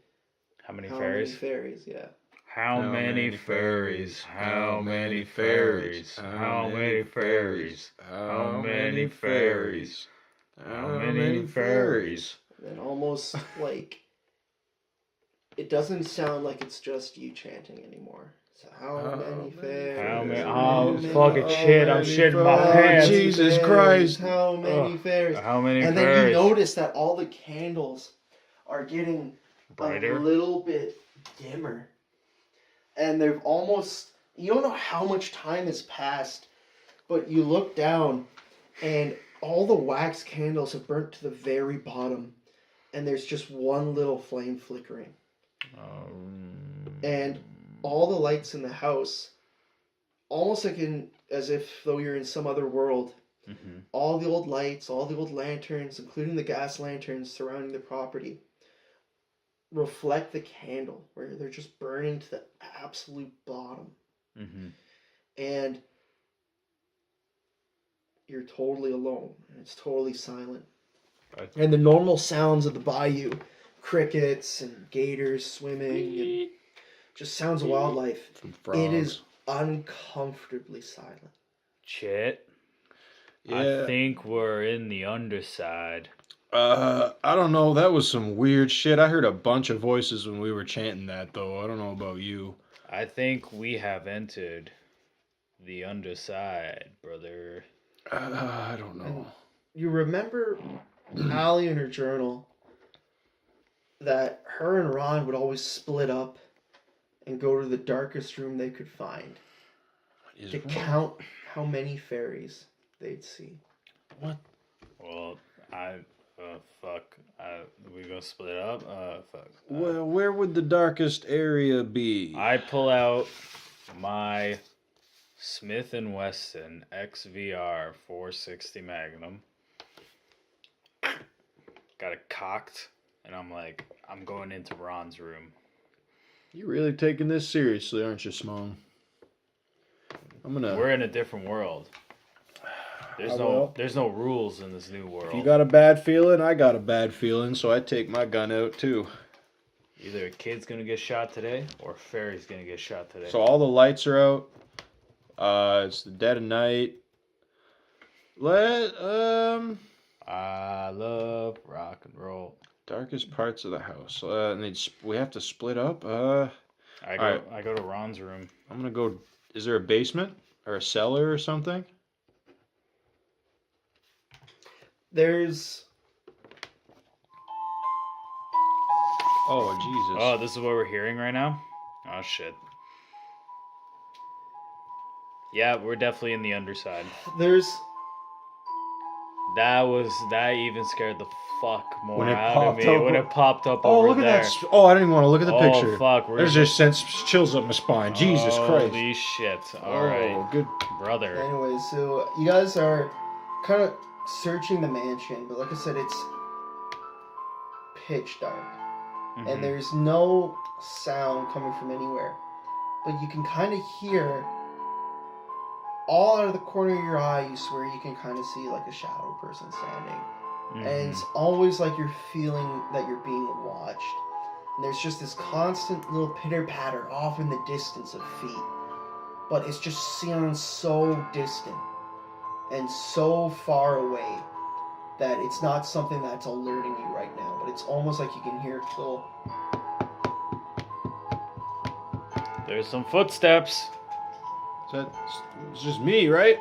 Speaker 1: How many fairies?
Speaker 3: How many fairies, yeah.
Speaker 1: How many fairies? How many fairies? How many fairies? How many fairies? How many fairies?
Speaker 3: And almost like it doesn't sound like it's just you chanting anymore. So how many fairies?
Speaker 1: How many? Oh, fucking shit! I'm shitting my pants.
Speaker 2: Jesus Christ!
Speaker 3: How many fairies?
Speaker 1: How many
Speaker 3: fairies? And then you notice that all the candles are getting brighter, a little bit dimmer, and they've almost. You don't know how much time has passed, but you look down, and all the wax candles have burnt to the very bottom, and there's just one little flame flickering. And all the lights in the house, almost like as if though you're in some other world, all the old lights, all the old lanterns, including the gas lanterns surrounding the property, reflect the candle, where they're just burning to the absolute bottom.
Speaker 1: Mm-hmm.
Speaker 3: And you're totally alone. And it's totally silent. And the normal sounds of the bayou, crickets and gators swimming, and just sounds of wildlife. It is uncomfortably silent.
Speaker 1: Chet, I think we're in the underside.
Speaker 2: I don't know. That was some weird shit. I heard a bunch of voices when we were chanting that, though. I don't know about you.
Speaker 1: I think we have entered the underside, brother.
Speaker 2: I don't know.
Speaker 3: And you remember Allie in her journal that her and Ron would always split up and go to the darkest room they could find to count how many fairies they'd see.
Speaker 2: What?
Speaker 1: Well, fuck. We gonna split up? Fuck.
Speaker 2: Well, where would the darkest area be?
Speaker 1: I pull out my Smith & Wesson XVR 460 Magnum. Got it cocked, and I'm like, I'm going into Ron's room.
Speaker 2: You really taking this seriously, aren't you, Smong?
Speaker 1: We're in a different world. There's no rules in this new world.
Speaker 2: If you got a bad feeling, I got a bad feeling, so I take my gun out too.
Speaker 1: Either a kid's gonna get shot today, or a fairy's gonna get shot today.
Speaker 2: So all the lights are out. It's the dead of night.
Speaker 1: I love rock and roll.
Speaker 2: Darkest parts of the house. We have to split up.
Speaker 1: I go to Ron's room.
Speaker 2: I'm gonna go. Is there a basement or a cellar or something?
Speaker 3: There's.
Speaker 2: Oh Jesus!
Speaker 1: Oh, this is what we're hearing right now. Oh shit. Yeah, we're definitely in the underside. That even scared the fuck more out of me when it popped up over there. Oh, look at that.
Speaker 2: Oh, I didn't even want to look at the picture.
Speaker 1: Oh, fuck.
Speaker 2: There's just sent chills up my spine. Jesus Christ.
Speaker 1: Holy shit. Alright.
Speaker 2: Good.
Speaker 1: Brother.
Speaker 3: Anyways, so you guys are kind of searching the mansion, but like I said, it's pitch dark. Mm-hmm. And there's no sound coming from anywhere. But you can kind of hear, all out of the corner of your eye, you swear you can kind of see like a shadow person standing. Mm-hmm. And it's always like you're feeling that you're being watched. And there's just this constant little pitter-patter off in the distance of feet. But it's just sounds so distant and so far away that it's not something that's alerting you right now. But it's almost like you can hear little...
Speaker 1: There's some footsteps.
Speaker 2: It's just me, right?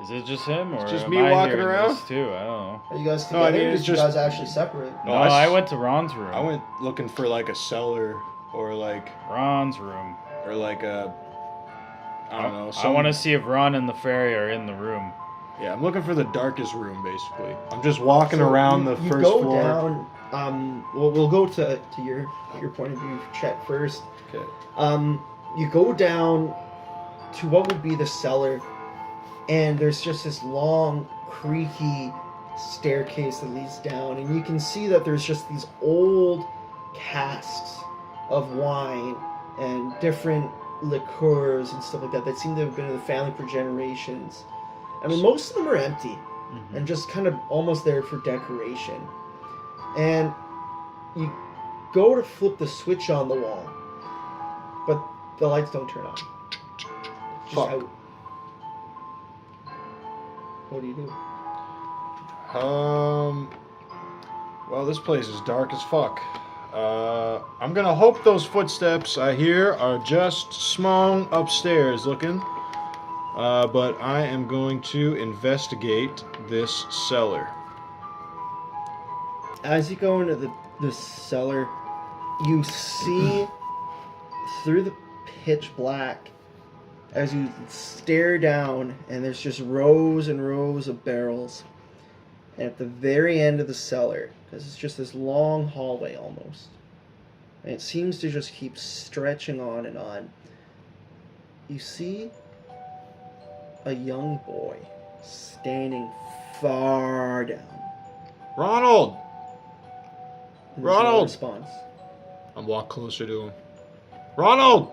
Speaker 1: Is it just him, or
Speaker 2: it's just
Speaker 1: am
Speaker 2: me
Speaker 1: I
Speaker 2: walking around?
Speaker 1: This too, I don't know.
Speaker 3: Are you guys together? No, I mean, it's just you guys actually separate.
Speaker 1: No, I went to Ron's room.
Speaker 2: I went looking for like a cellar or like
Speaker 1: Ron's room
Speaker 2: or like a. I don't know.
Speaker 1: I want to see if Ron and the fairy are in the room.
Speaker 2: Yeah, I'm looking for the darkest room, basically. I'm just walking around the first floor.
Speaker 3: You go down. We'll go to your point of view, Chet, first.
Speaker 2: Okay.
Speaker 3: You go down to what would be the cellar, and there's just this long, creaky staircase that leads down, and you can see that there's just these old casks of wine and different liqueurs and stuff like that seem to have been in the family for generations. I mean, most of them are empty, and just kind of almost there for decoration. And you go to flip the switch on the wall, but the lights don't turn on. Just out. What do you do?
Speaker 2: Well, this place is dark as fuck. I'm gonna hope those footsteps I hear are just Smong upstairs looking. But I am going to investigate this cellar.
Speaker 3: As you go into the cellar, you see through the pitch black as you stare down, and there's just rows and rows of barrels. And at the very end of the cellar, because it's just this long hallway almost, and it seems to just keep stretching on and on, you see a young boy standing far down.
Speaker 2: Ronald!
Speaker 3: Ronald! No response.
Speaker 2: I'm walk closer to him. Ronald,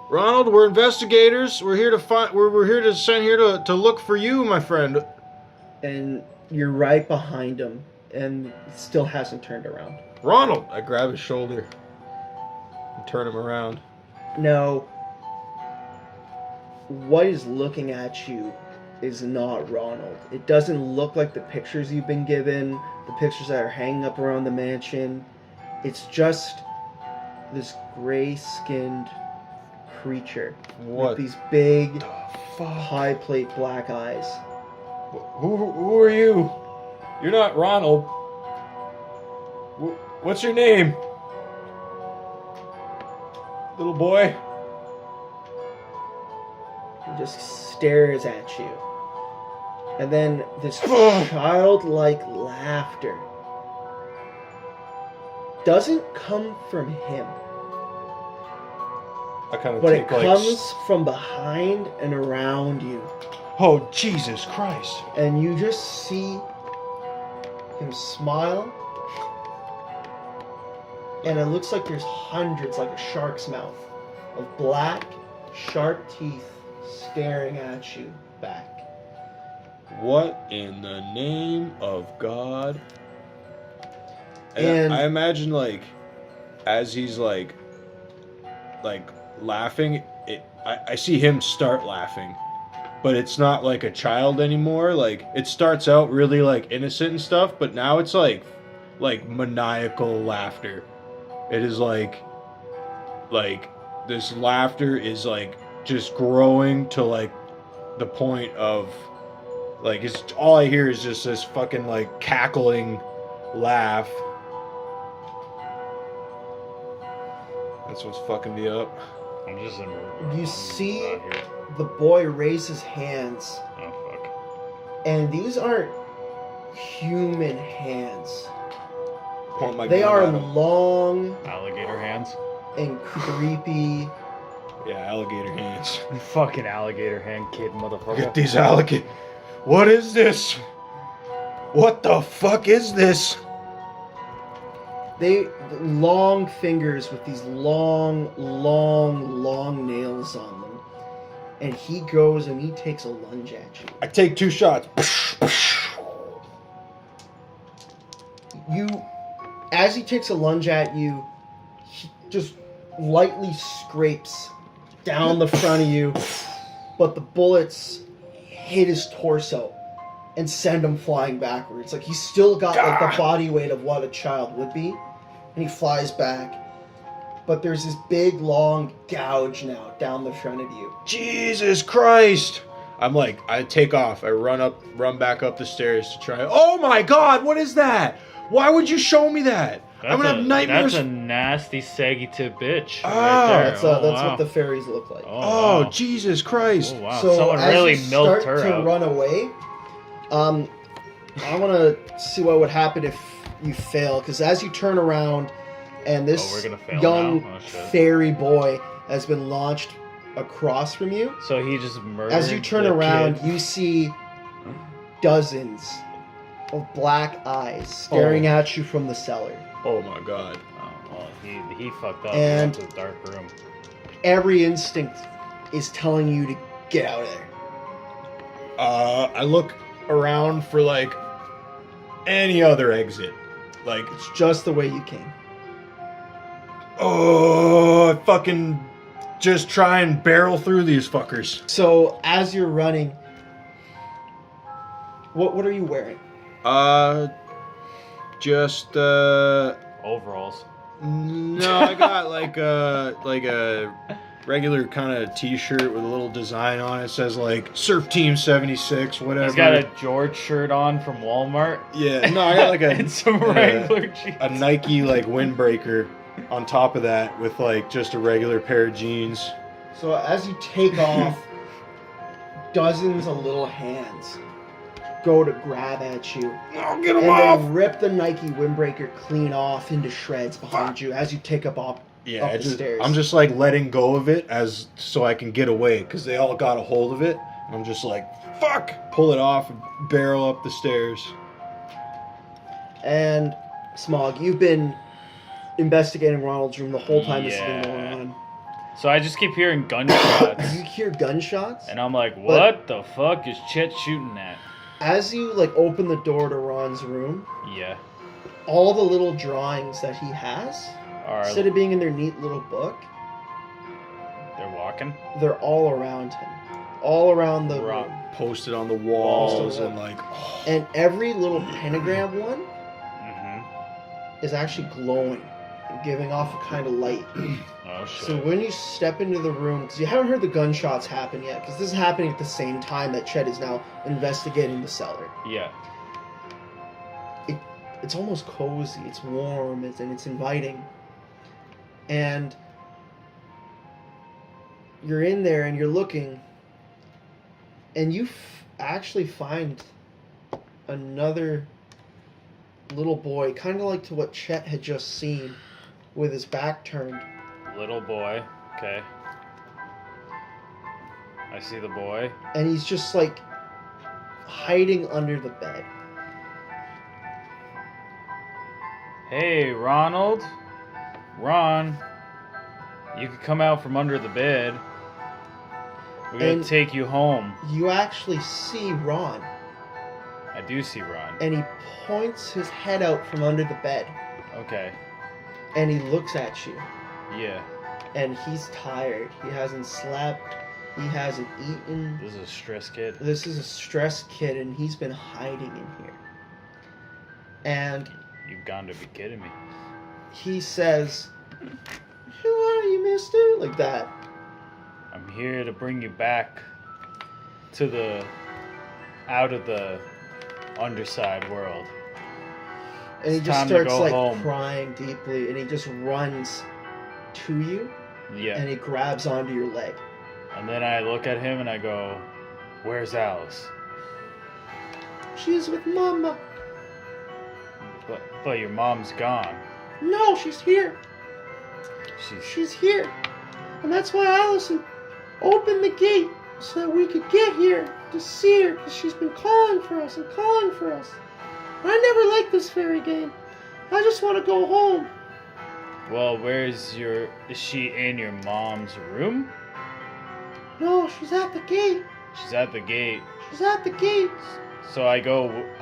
Speaker 2: we're investigators. We're here to find. We're here to send here to look for you, my friend.
Speaker 3: And you're right behind him, and still hasn't turned around.
Speaker 2: Ronald, I grab his shoulder and turn him around.
Speaker 3: Now, what is looking at you is not Ronald. It doesn't look like the pictures you've been given, the pictures that are hanging up around the mansion. It's just this gray-skinned creature with these big, high-plate black eyes.
Speaker 2: Who are you? You're not Ronald. What's your name? Little boy?
Speaker 3: He just stares at you. And then this childlike laughter doesn't come from him. But it comes from behind and around you.
Speaker 2: Oh, Jesus Christ.
Speaker 3: And you just see him smile. And it looks like there's hundreds, like a shark's mouth, of black, sharp teeth staring at you back.
Speaker 2: What in the name of God?
Speaker 3: And
Speaker 2: I imagine, like, as he's like laughing, I see him start laughing, but it's not like a child anymore. Like, it starts out really like innocent and stuff, but now it's like maniacal laughter. It is like this laughter is like just growing to like the point of like it's all I hear is just this fucking like cackling laugh. That's what's fucking me up.
Speaker 1: I'm just in.
Speaker 3: You see the boy raise his hands.
Speaker 1: Oh fuck.
Speaker 3: And these aren't human hands.
Speaker 2: They
Speaker 3: are long,
Speaker 1: alligator hands,
Speaker 3: and creepy.
Speaker 2: Yeah, alligator hands.
Speaker 1: You fucking alligator hand kid, motherfucker.
Speaker 2: Look at these alligator. What is this? What the fuck is this?
Speaker 3: They long fingers with these long nails on them. And he goes and he takes a lunge at you.
Speaker 2: I take 2 shots.
Speaker 3: As he takes a lunge at you, he just lightly scrapes down the front of you, but the bullets hit his torso and send him flying backwards. Like, he's still got like the body weight of what a child would be, and he flies back. But there's this big, long gouge now down the front of you.
Speaker 2: Jesus Christ! I'm like, I take off. I run back up the stairs to try. Oh my God! What is that? Why would you show me that? I'm gonna have nightmares.
Speaker 1: That's a nasty, saggy tip bitch.
Speaker 3: That's what the fairies look like.
Speaker 2: Oh, wow. Jesus Christ!
Speaker 1: Oh, wow.
Speaker 3: So
Speaker 1: someone
Speaker 3: as
Speaker 1: really
Speaker 3: you
Speaker 1: milked
Speaker 3: start
Speaker 1: her
Speaker 3: to
Speaker 1: out.
Speaker 3: run away, I want to see what would happen if you fail. Because as you turn around, and this young fairy boy has been launched across from you.
Speaker 1: So he just murdered.
Speaker 3: As you turn around, you see dozens of black eyes staring at you from the cellar.
Speaker 2: Oh my God.
Speaker 1: Oh, well, he fucked up.
Speaker 3: And
Speaker 1: he went to the dark room.
Speaker 3: Every instinct is telling you to get out of there.
Speaker 2: I look around for like any other exit. Like,
Speaker 3: it's just the way you came.
Speaker 2: Oh, I fucking just try and barrel through these fuckers.
Speaker 3: So as you're running, what are you wearing?
Speaker 2: Just
Speaker 1: overalls.
Speaker 2: No, I got like a regular kind of t-shirt with a little design on it. It says like Surf Team 76, whatever.
Speaker 1: He's got a George shirt on from Walmart.
Speaker 2: Yeah, no, I got like
Speaker 1: and some regular jeans.
Speaker 2: A Nike like windbreaker on top of that with like just a regular pair of jeans.
Speaker 3: So as you take off, dozens of little hands go to grab at you.
Speaker 2: I'll get them off!
Speaker 3: And they rip the Nike windbreaker clean off into shreds behind you as you take up the stairs.
Speaker 2: I'm just like letting go of it so I can get away because they all got a hold of it. I'm just like, fuck! Pull it off and barrel up the stairs.
Speaker 3: And Smog, you've been investigating Ronald's room the whole time this has been going on.
Speaker 1: So I just keep hearing gunshots.
Speaker 3: You hear gunshots?
Speaker 1: And I'm like, what the fuck is Chet shooting at?
Speaker 3: As you, like, open the door to Ron's room...
Speaker 1: Yeah.
Speaker 3: All the little drawings that he has, instead of being in their neat little book...
Speaker 1: They're walking?
Speaker 3: They're all around him. All around the room.
Speaker 2: Posted on the walls and, like... Oh.
Speaker 3: And every little pentagram one is actually glowing and giving off a kind of light.
Speaker 1: Oh, shit.
Speaker 3: So when you step into the room, because you haven't heard the gunshots happen yet, because this is happening at the same time that Chet is now investigating the cellar.
Speaker 1: Yeah.
Speaker 3: It's almost cozy, it's warm, and it's inviting. And you're in there and you're looking, and you actually find another little boy, kind of like to what Chet had just seen, with his back turned.
Speaker 1: Little boy, okay. I see the boy.
Speaker 3: And he's just like hiding under the bed.
Speaker 1: Hey, Ronald. Ron, you could come out from under the bed. We're gonna take you home.
Speaker 3: You actually see Ron.
Speaker 1: I do see Ron.
Speaker 3: And he points his head out from under the bed.
Speaker 1: Okay.
Speaker 3: And he looks at you.
Speaker 1: Yeah.
Speaker 3: And he's tired. He hasn't slept. He hasn't eaten.
Speaker 1: This is a stressed kid.
Speaker 3: This is a stressed kid, and he's been hiding in here. And...
Speaker 1: You've got to be kidding me.
Speaker 3: He says, "Who are you, mister?" Like that.
Speaker 1: I'm here to bring you back to the... out of the underside world.
Speaker 3: And he just starts like crying deeply, and he just runs to you.
Speaker 1: Yeah.
Speaker 3: And he grabs onto your leg.
Speaker 1: And then I look at him and I go, "Where's Alice?"
Speaker 3: "She's with Mama."
Speaker 1: But your mom's gone.
Speaker 3: "No, she's here. She's here. And that's why Allison opened the gate so that we could get here to see her, because she's been calling for us and calling for us. I never liked this fairy game. I just want to go home."
Speaker 1: "Well, is she in your mom's room?"
Speaker 3: "No, she's at the gate."
Speaker 1: "She's at the gate."
Speaker 3: "She's at the gate."
Speaker 1: So I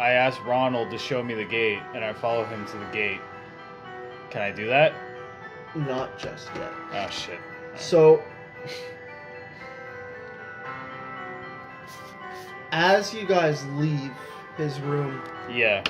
Speaker 1: ask Ronald to show me the gate, and I follow him to the gate. Can I do that?
Speaker 3: Not just yet.
Speaker 1: Oh, shit.
Speaker 3: So, as you guys leave his room,
Speaker 1: yeah,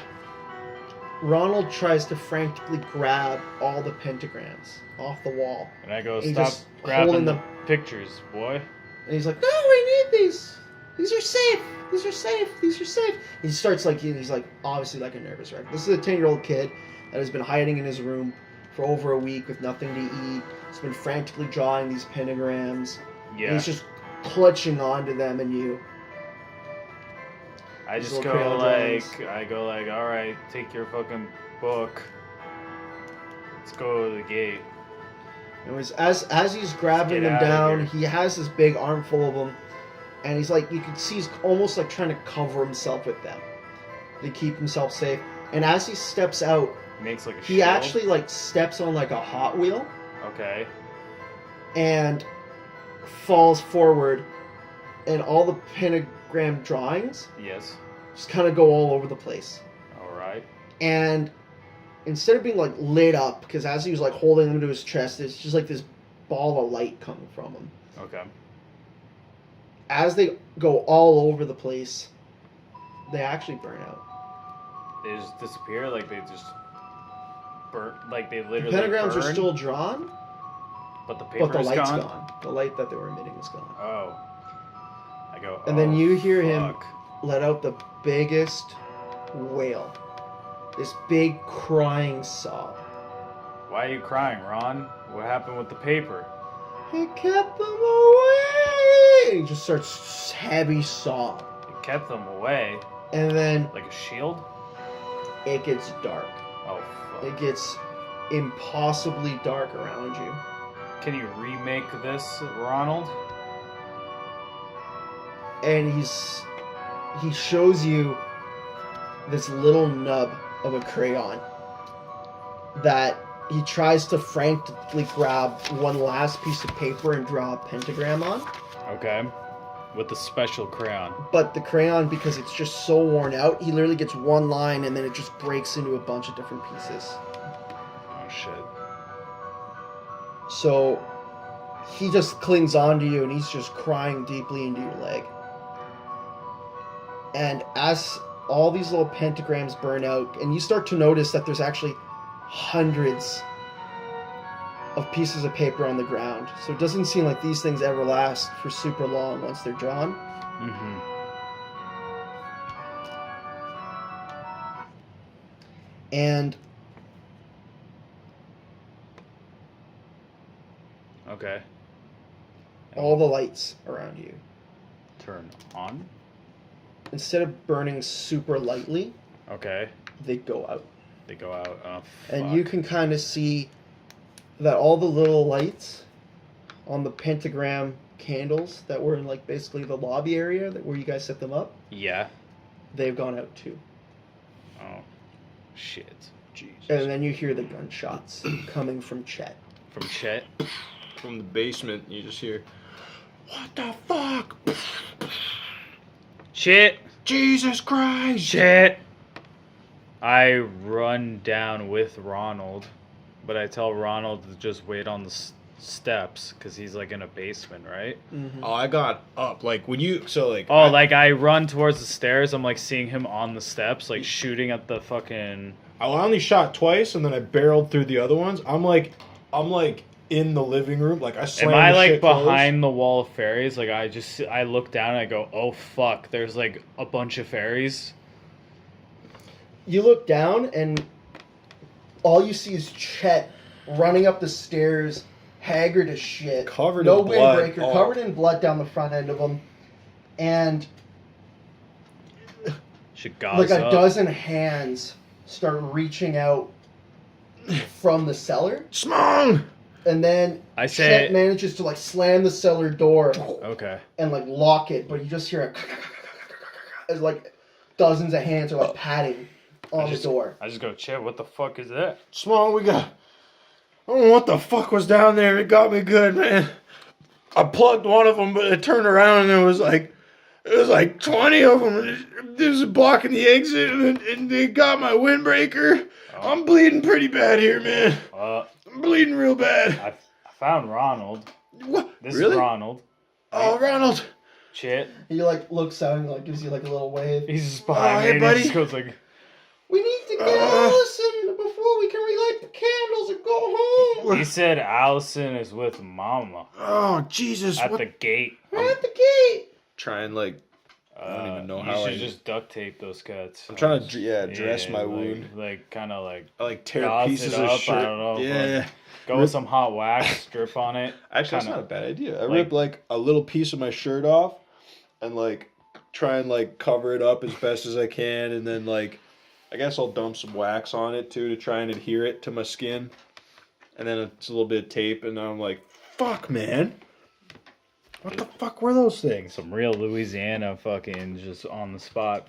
Speaker 3: Ronald tries to frantically grab all the pentagrams off the wall.
Speaker 1: And I go, "Stop grabbing the pictures, boy."
Speaker 3: And he's like, "No, we need these. These are safe. These are safe. These are safe." He starts he's like obviously like a nervous wreck. This is a 10-year-old kid that has been hiding in his room for over a week with nothing to eat. He's been frantically drawing these pentagrams.
Speaker 1: Yeah.
Speaker 3: And he's just clutching onto them and you.
Speaker 1: I just go like, "All right, take your fucking book. Let's go to the gate."
Speaker 3: Anyways, as he's grabbing them down, he has this big armful of them, and he's like, you can see he's almost like trying to cover himself with them to keep himself safe. And as he steps out,
Speaker 1: makes like a
Speaker 3: he actually like steps on like a Hot Wheel.
Speaker 1: Okay.
Speaker 3: And falls forward, and all the pentagram drawings.
Speaker 1: Yes.
Speaker 3: Just kind of go all over the place.
Speaker 1: All right.
Speaker 3: And instead of being like lit up, because as he was like holding them to his chest, it's just like this ball of light coming from him.
Speaker 1: Okay.
Speaker 3: As they go all over the place, they actually burn out.
Speaker 1: They just disappear, like they just burn, like they literally.
Speaker 3: The pentagrams
Speaker 1: burn,
Speaker 3: are still drawn,
Speaker 1: but the paper's
Speaker 3: but the light's
Speaker 1: gone.
Speaker 3: gone. The light that they were emitting is gone.
Speaker 1: Oh. I go.
Speaker 3: And then you hear
Speaker 1: fuck.
Speaker 3: him let out the biggest wail. This big crying sob.
Speaker 1: Why are you crying, Ron? What happened with the paper?
Speaker 3: He kept them away. He just starts heavy sob.
Speaker 1: It kept them away.
Speaker 3: And then
Speaker 1: like a shield?
Speaker 3: It gets dark.
Speaker 1: Oh fuck.
Speaker 3: It gets impossibly dark around you.
Speaker 1: Can you remake this, Ronald?
Speaker 3: And he shows you this little nub of a crayon that he tries to frantically grab one last piece of paper and draw a pentagram on.
Speaker 1: Okay. With the special crayon.
Speaker 3: But the crayon, because it's just so worn out, he literally gets one line and then it just breaks into a bunch of different pieces.
Speaker 1: Oh, shit.
Speaker 3: So he just clings onto you and he's just crying deeply into your leg. And as all these little pentagrams burn out, and you start to notice that there's actually hundreds of pieces of paper on the ground. So it doesn't seem like these things ever last for super long once they're drawn.
Speaker 1: Mm-hmm.
Speaker 3: And
Speaker 1: Okay.
Speaker 3: all the lights around you,
Speaker 1: Turn on.
Speaker 3: instead of burning super lightly,
Speaker 1: Okay.
Speaker 3: they go out.
Speaker 1: They go out. Oh,
Speaker 3: And
Speaker 1: fuck.
Speaker 3: you can kind of see that all the little lights on the pentagram candles that were in like basically the lobby area where you guys set them up,
Speaker 1: Yeah.
Speaker 3: they've gone out too.
Speaker 1: Oh, shit. Jesus.
Speaker 3: And then you hear the gunshots coming from Chet.
Speaker 1: From Chet.
Speaker 2: From the basement, you just hear, "What the fuck?
Speaker 1: Chet.
Speaker 2: Jesus Christ!"
Speaker 1: Chet. I run down with Ronald, but I tell Ronald to just wait on the steps because he's like in a basement, right?
Speaker 3: Mm-hmm.
Speaker 2: Oh, I got up. Like, when you... So, like...
Speaker 1: Oh, like I run towards the stairs. I'm like seeing him on the steps, like shooting at the fucking...
Speaker 2: I only shot twice, and then I barreled through the other ones. I'm like in the living room. Like, I slammed
Speaker 1: Am I
Speaker 2: the
Speaker 1: like
Speaker 2: shit
Speaker 1: behind the wall of fairies? Like I look down and I go, oh fuck, there's like a bunch of fairies.
Speaker 3: You look down and all you see is Chet running up the stairs, haggard as shit.
Speaker 2: Covered
Speaker 3: no
Speaker 2: in blood.
Speaker 3: windbreaker,
Speaker 2: Oh.
Speaker 3: covered in blood down the front end of him. And
Speaker 1: Should gauze
Speaker 3: like a
Speaker 1: up.
Speaker 3: dozen hands start reaching out from the cellar.
Speaker 2: Smong!
Speaker 3: And then
Speaker 1: I say-
Speaker 3: Chet manages to like slam the cellar door
Speaker 1: Okay.
Speaker 3: and like lock it, but you just hear as like dozens of hands are like patting on the door.
Speaker 1: I just go, Chet, what the fuck is that?
Speaker 2: Smong, we got... I don't know what the fuck was down there. It got me good, man. I plugged one of them, but it turned around and there was like 20 of them. This was blocking the exit, and they got my windbreaker.
Speaker 1: Oh.
Speaker 2: I'm bleeding pretty bad here, man. I'm bleeding real bad.
Speaker 1: I found Ronald.
Speaker 2: What?
Speaker 1: This
Speaker 2: Really?
Speaker 1: is Ronald.
Speaker 2: Oh, Ronald.
Speaker 1: Chet.
Speaker 3: He like looks out and like gives you like a little wave.
Speaker 1: He's just behind
Speaker 2: hey,
Speaker 1: me.
Speaker 2: buddy.
Speaker 1: And he just goes like,
Speaker 3: We need to get Allison before we can relight the candles and go home.
Speaker 1: he said Allison is with Mama
Speaker 2: Oh, Jesus.
Speaker 1: at
Speaker 2: what?
Speaker 1: the gate.
Speaker 3: We're at the gate.
Speaker 2: Try and like... don't even know
Speaker 1: you
Speaker 2: how
Speaker 1: should
Speaker 2: I-
Speaker 1: just duct tape those cuts.
Speaker 2: I'm trying to, dress my
Speaker 1: like,
Speaker 2: wound.
Speaker 1: Like, kind of like
Speaker 2: I like tear
Speaker 1: gauze
Speaker 2: pieces
Speaker 1: it
Speaker 2: of
Speaker 1: up,
Speaker 2: shirt.
Speaker 1: I don't know,
Speaker 2: Yeah.
Speaker 1: go with some hot wax, drip on it.
Speaker 2: Actually, that's
Speaker 1: Kinda-
Speaker 2: not a bad idea. I
Speaker 1: like-
Speaker 2: rip like a little piece of my shirt off and like try and like cover it up as best as I can, and then like I guess I'll dump some wax on it too to try and adhere it to my skin, and then it's a little bit of tape, and I'm like, fuck, man. What the fuck were those things?
Speaker 1: Some real Louisiana fucking just on the spot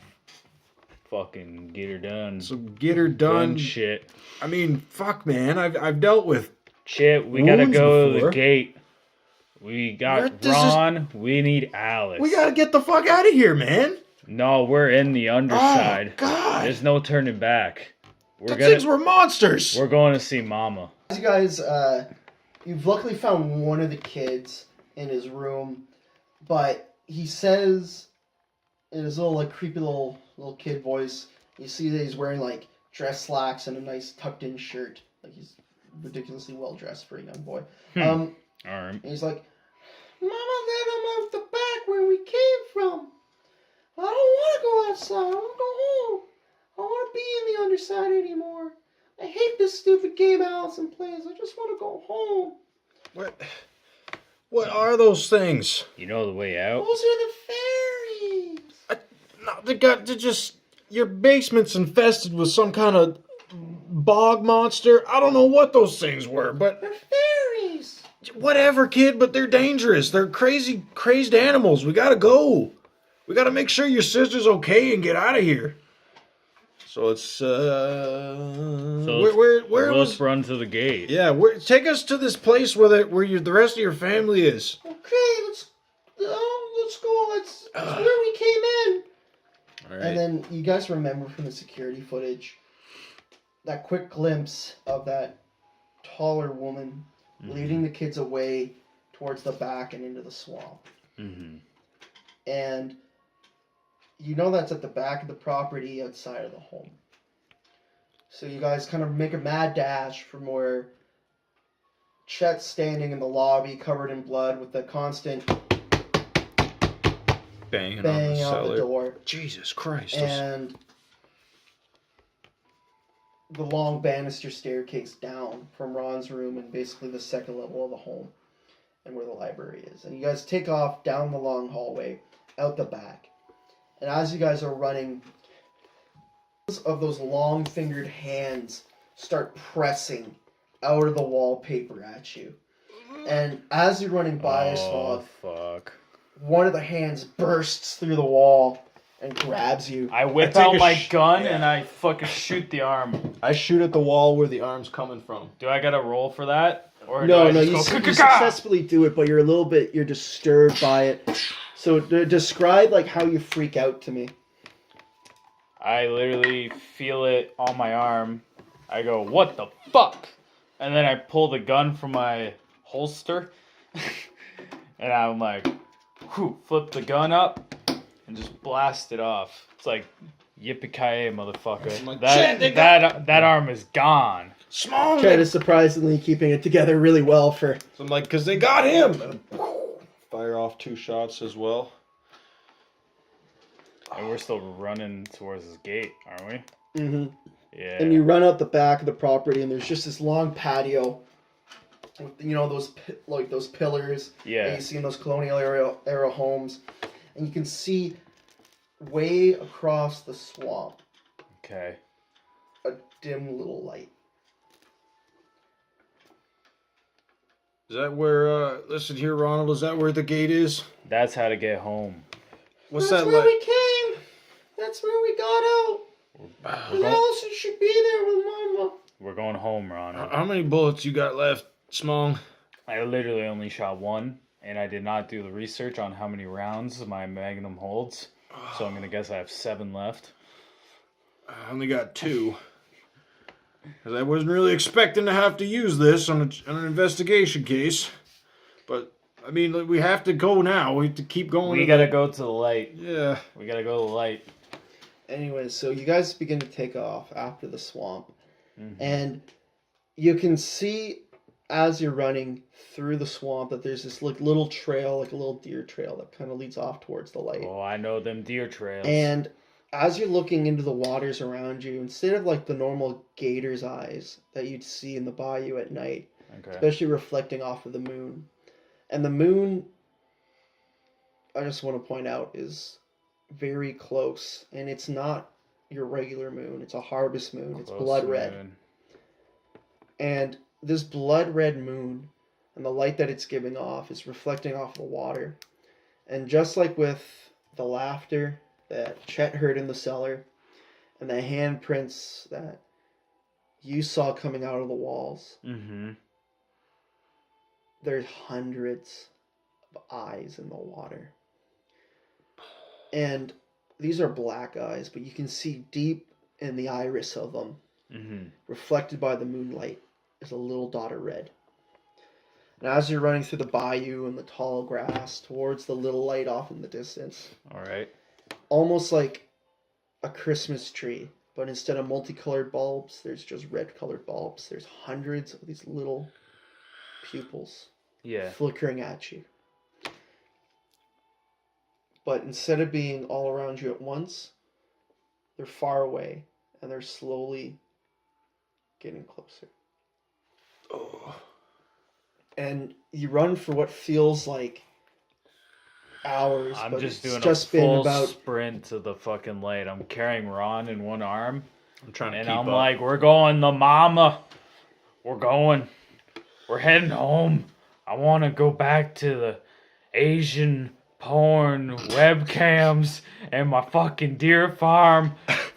Speaker 1: fucking get her done.
Speaker 2: Some get her done
Speaker 1: shit.
Speaker 2: I mean, fuck, man. I've dealt with
Speaker 1: Shit, we gotta
Speaker 2: wounds
Speaker 1: go to
Speaker 2: before.
Speaker 1: the gate. We got
Speaker 2: What? This is-
Speaker 1: Ron. We need Alice.
Speaker 2: We gotta get the fuck out of here, man.
Speaker 1: No, we're in the underside.
Speaker 2: Oh, God.
Speaker 1: There's no turning back.
Speaker 2: Those things were monsters.
Speaker 1: We're going to see Mama.
Speaker 3: As you guys, you've luckily found one of the kids in his room, but he says in his little like creepy little kid voice, you see that he's wearing like dress slacks and a nice tucked in shirt. Like he's ridiculously well dressed for a young boy.
Speaker 1: All right.
Speaker 3: And he's like, Mama let him out the back where we came from. I don't want to go outside. I want to go home. I don't want to be in the underside anymore. I hate this stupid game Allison plays. I just want to go home.
Speaker 2: What are those things?
Speaker 1: You know the way out?
Speaker 3: Those are the fairies.
Speaker 2: No, they're just your basement's infested with some kind of bog monster. I don't know what those things were, but
Speaker 3: They're fairies.
Speaker 2: whatever, kid. But they're dangerous. They're crazed animals. We gotta go. We gotta make sure your sister's okay and get out of here. So it's
Speaker 1: So
Speaker 2: where
Speaker 1: let's run to the gate.
Speaker 2: Yeah, take us to this place where the rest of your family is.
Speaker 3: Okay, let's go. That's where we came in.
Speaker 2: All right.
Speaker 3: And then you guys remember from the security footage that quick glimpse of that taller woman leading the kids away towards the back and into the swamp.
Speaker 1: Mm-hmm.
Speaker 3: And you know that's at the back of the property outside of the home. So you guys kind of make a mad dash from where Chet's standing in the lobby covered in blood with the constant
Speaker 2: banging
Speaker 3: on the door.
Speaker 2: Jesus Christ.
Speaker 3: And the long banister staircase down from Ron's room and basically the second level of the home and where the library is. And you guys take off down the long hallway out the back. And as you guys are running, of those long-fingered hands start pressing out of the wallpaper at you. And as you're running by a spot, one of the hands bursts through the wall and grabs you.
Speaker 1: I whip out my gun and I fucking shoot the arm.
Speaker 2: I shoot at the wall where the arm's coming from.
Speaker 1: Do I gotta roll for that? Or
Speaker 3: no, you successfully do it, but you're disturbed by it. So describe like how you freak out to me.
Speaker 1: I literally feel it on my arm. I go, what the fuck? And then I pull the gun from my holster. And I'm like, flip the gun up and just blast it off. It's like, yippee-ki-yay, motherfucker.
Speaker 2: Like,
Speaker 1: that arm is gone.
Speaker 2: Small.
Speaker 3: Chet is surprisingly keeping it together really well for...
Speaker 2: So I'm like, because they got him. And fire off 2 shots as well.
Speaker 1: And we're still running towards this gate, aren't we?
Speaker 3: Mm-hmm.
Speaker 1: Yeah.
Speaker 3: And you run out the back of the property, and there's just this long patio with, those pillars that you see in those colonial era homes. And you can see way across the swamp a dim little light.
Speaker 2: Is that where, listen here, Ronald, is that where the gate is?
Speaker 1: That's how to get home.
Speaker 2: What's
Speaker 3: That's
Speaker 2: that
Speaker 3: where
Speaker 2: like?
Speaker 3: we came. That's where we got out. Allison should be there with Mama.
Speaker 1: We're going home, Ronald.
Speaker 2: How many bullets you got left, Smong?
Speaker 1: I literally only shot 1, and I did not do the research on how many rounds my Magnum holds. So I'm going to guess I have 7 left.
Speaker 2: I only got 2. Because I wasn't really expecting to have to use this on an investigation case. But, I mean, we have to go now. We have to keep going.
Speaker 1: We got to go to the light.
Speaker 2: Yeah.
Speaker 1: We got to go to the light.
Speaker 3: Anyways, so you guys begin to take off after the swamp.
Speaker 1: Mm-hmm.
Speaker 3: And you can see as you're running through the swamp that there's this like little trail, like a little deer trail that kind of leads off towards the light.
Speaker 1: Oh, I know them deer trails.
Speaker 3: And as you're looking into the waters around you, instead of like the normal gator's eyes that you'd see in the bayou at night, especially reflecting off of the moon. And the moon, I just want to point out, is very close. And it's not your regular moon. It's a harvest moon. It's blood red. And this blood red moon and the light that it's giving off is reflecting off the water. And just like with the laughter that Chet heard in the cellar and the handprints that you saw coming out of the walls, there's hundreds of eyes in the water. And these are black eyes, but you can see deep in the iris of them, reflected by the moonlight, is a little dot of red. And as you're running through the bayou and the tall grass towards the little light off in the distance, almost like a Christmas tree, but instead of multicolored bulbs, there's just red-colored bulbs. There's hundreds of these little pupils flickering at you. But instead of being all around you at once, they're far away, and they're slowly getting closer. And you run for what feels like hours.
Speaker 1: I'm
Speaker 3: but
Speaker 1: just
Speaker 3: it's
Speaker 1: doing
Speaker 3: just
Speaker 1: a full
Speaker 3: been about
Speaker 1: sprint to the fucking light. I'm carrying Ron in one arm.
Speaker 2: I'm trying to
Speaker 1: and
Speaker 2: keep
Speaker 1: I'm
Speaker 2: up.
Speaker 1: like, we're going to mama. We're going. We're heading home. I want to go back to the Asian porn webcams and my fucking deer farm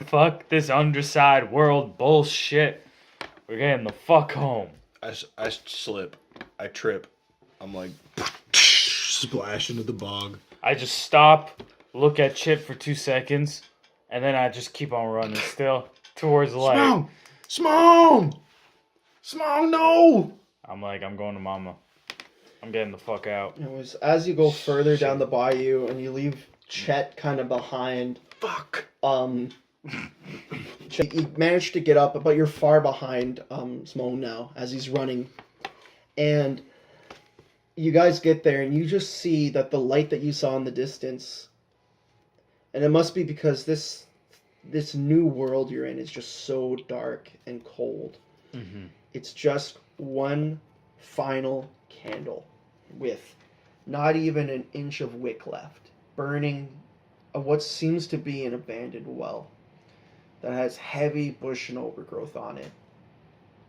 Speaker 1: Fuck this underside world bullshit. We're getting the fuck home.
Speaker 2: I slip. I trip. I'm like, splash into the bog.
Speaker 1: I just stop, look at Chip for 2 seconds, and then I just keep on running still towards the light.
Speaker 2: Smong, no!
Speaker 1: I'm like, I'm going to mama. I'm getting the fuck out.
Speaker 3: It was as you go further down the bayou and you leave Chet kind of behind.
Speaker 2: Fuck.
Speaker 3: You managed to get up, but you're far behind Simone now as he's running. And you guys get there and you just see that the light that you saw in the distance, and it must be because this new world you're in is just so dark and cold.
Speaker 1: Mm-hmm.
Speaker 3: It's just one final candle with not even an inch of wick left, burning what seems to be an abandoned well that has heavy bush and overgrowth on it.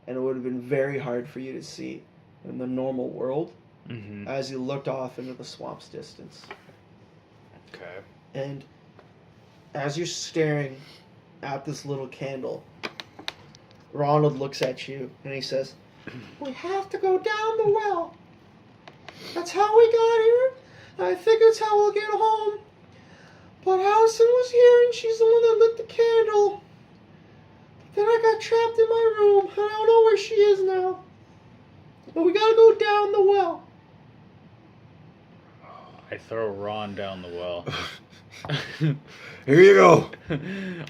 Speaker 3: And it would have been very hard for you to see in the normal world as you looked off into the swamp's distance.
Speaker 1: Okay.
Speaker 3: And as you're staring at this little candle, Ronald looks at you and he says, "We have to go down the well. That's how we got here. I think it's how we'll get home. But Allison was here and she's the one that lit the candle. Then I got trapped in my room. I don't know where she is now. But we gotta go down the well."
Speaker 1: I throw Ron down the well.
Speaker 2: Here you go.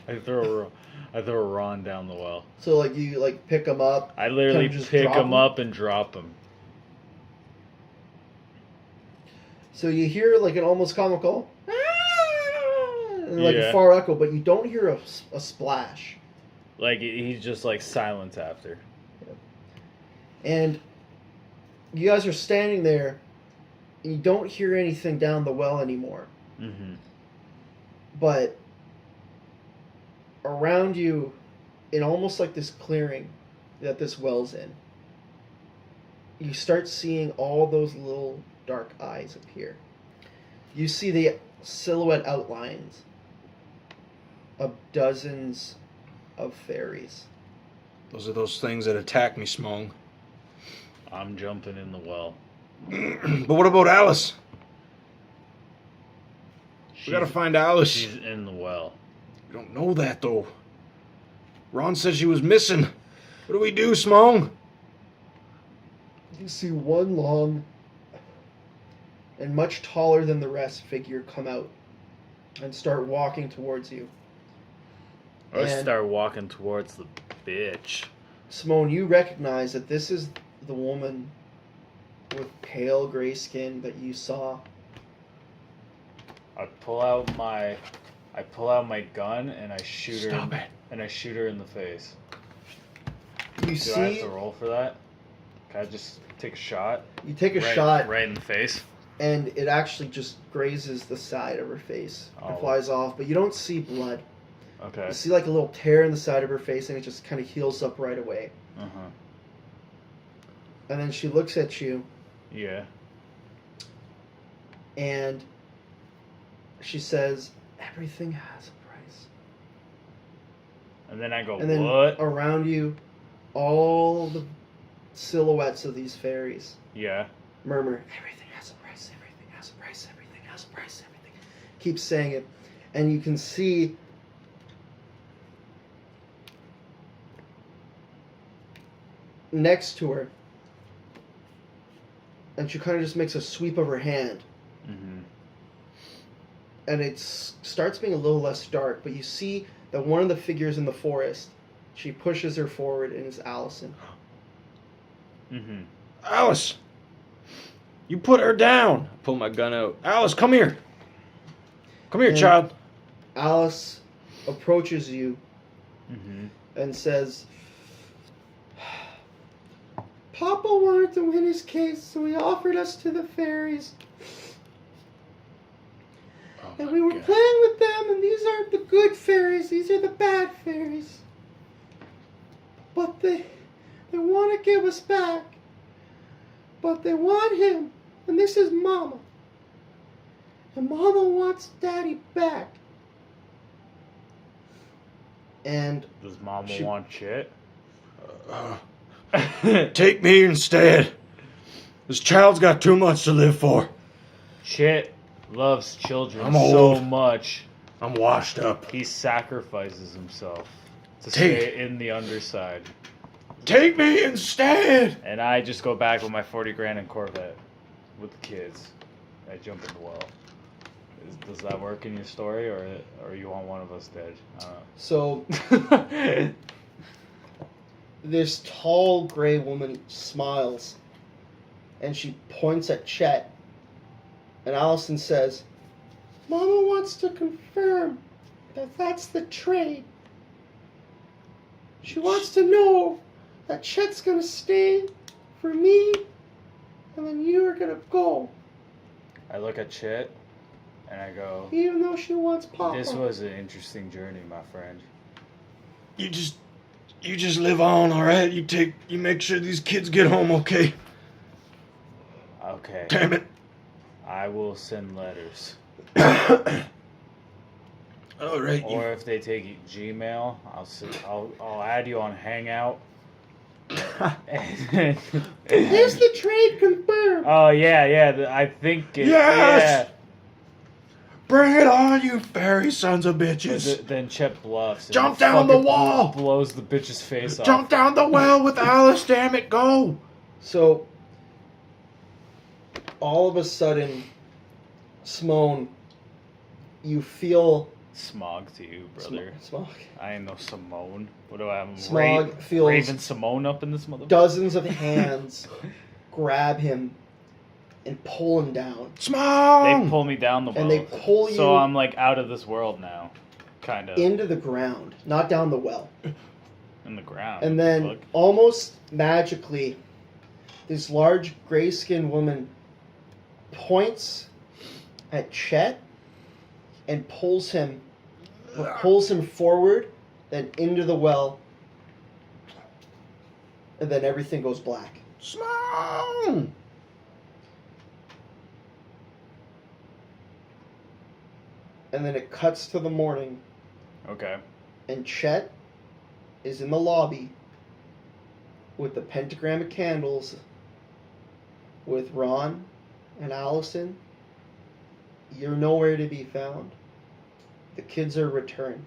Speaker 1: I throw Ron down the well.
Speaker 3: So like you like pick him up.
Speaker 1: I literally
Speaker 3: just
Speaker 1: pick
Speaker 3: drop
Speaker 1: him up and drop him.
Speaker 3: So you hear like an almost comical, and like a far echo, but you don't hear a splash.
Speaker 1: Like he's just like silence after.
Speaker 3: And you guys are standing there, and you don't hear anything down the well anymore.
Speaker 1: Mm-hmm.
Speaker 3: But around you, in almost like this clearing that this well's in, you start seeing all those little dark eyes appear. You see the silhouette outlines of dozens of fairies.
Speaker 2: Those are those things that attack me, Smong.
Speaker 1: I'm jumping in the well.
Speaker 2: But what about Alice? We gotta find Alice.
Speaker 1: She's in the well.
Speaker 2: We don't know that, though. Ron said she was missing. What do we do, Smong?
Speaker 3: You see one long and much taller than the rest figure come out and start walking towards you.
Speaker 1: I start walking towards the bitch.
Speaker 3: Simone, you recognize that this is the woman with pale gray skin that you saw.
Speaker 1: I pull out my gun and I shoot her.
Speaker 2: Stop it.
Speaker 1: And I shoot her in the face.
Speaker 3: Do
Speaker 1: I have to roll for that? Can I just take a shot?
Speaker 3: You take a shot
Speaker 1: right in the face.
Speaker 3: and it actually just grazes the side of her face.
Speaker 1: Oh.
Speaker 3: It flies off, but you don't see blood.
Speaker 1: Okay.
Speaker 3: You see like a little tear in the side of her face, and it just kind of heals up right away.
Speaker 1: Uh-huh.
Speaker 3: And then she looks at you.
Speaker 1: Yeah.
Speaker 3: And she says, "Everything has a price."
Speaker 1: And then I go,
Speaker 3: And then
Speaker 1: what?
Speaker 3: around you, all the silhouettes of these fairies
Speaker 1: Yeah.
Speaker 3: murmur, "Everything has a price, everything has a price, everything has a price, everything." Keep saying it. And you can see next to her, and she kind of just makes a sweep of her hand.
Speaker 1: Mm-hmm.
Speaker 3: And it starts being a little less dark, but you see that one of the figures in the forest, she pushes her forward, and it's Allison.
Speaker 1: Mm-hmm.
Speaker 2: Alice! You put her down! I pull my gun out. Alice, come here! Come here, child!
Speaker 3: Alice approaches you and says, "Papa wanted to win his case, so he offered us to the fairies. And we were playing with them, and these aren't the good fairies, these are the bad fairies. But they want to give us back. But they want him, and this is Mama. And Mama wants Daddy back. And
Speaker 1: does Mama want Chit?
Speaker 2: Take me instead. This child's got too much to live for.
Speaker 1: Chit loves children
Speaker 2: I'm old.
Speaker 1: so much.
Speaker 2: I'm washed up.
Speaker 1: He sacrifices himself to stay in the underside.
Speaker 2: Take me instead.
Speaker 1: And I just go back with my 40 grand in Corvette with the kids. I jump in the well. Does that work in your story, or you want one of us dead? I don't know.
Speaker 3: So this tall gray woman smiles, and she points at Chet, and Allison says, "Mama wants to confirm that that's the trade. She wants to know that Chet's gonna stay for me, and then you are gonna go."
Speaker 1: I look at Chit, and I go,
Speaker 3: even though she wants Papa.
Speaker 1: This was an interesting journey, my friend.
Speaker 2: You just live on, all right? You make sure these kids get home okay.
Speaker 1: Okay.
Speaker 2: Damn it.
Speaker 1: I will send letters.
Speaker 2: All right.
Speaker 1: Or if they take Gmail, I'll add you on Hangout.
Speaker 3: Here's the trade confirmed.
Speaker 1: Oh yeah. I think it.
Speaker 2: Yes!
Speaker 1: Yeah.
Speaker 2: Bring it on, you fairy sons of bitches.
Speaker 1: Then Chet bluffs. And
Speaker 2: Jump down the wall.
Speaker 1: Blows the bitch's face off.
Speaker 2: Jump down the well with Alice, damn it, go.
Speaker 3: So, all of a sudden, Simone, you feel...
Speaker 1: Smog to you, brother.
Speaker 3: Smog.
Speaker 1: I ain't no Simone. What do I have?
Speaker 3: Smog feels...
Speaker 1: Raven Simone up in this motherfucker?
Speaker 3: Dozens of hands grab him and pull him down.
Speaker 2: Smog!
Speaker 1: They pull me down the well.
Speaker 3: And they pull you...
Speaker 1: So I'm like out of this world now. Kind of.
Speaker 3: Into the ground. Not down the well.
Speaker 1: In the ground.
Speaker 3: And then, almost magically, this large gray-skinned woman points at Chet and pulls him forward, then into the well, and then everything goes black.
Speaker 2: Smog!
Speaker 3: And then it cuts to the morning.
Speaker 1: Okay.
Speaker 3: And Chet is in the lobby with the pentagram of candles with Ron and Allison. You're nowhere to be found. The kids are returned.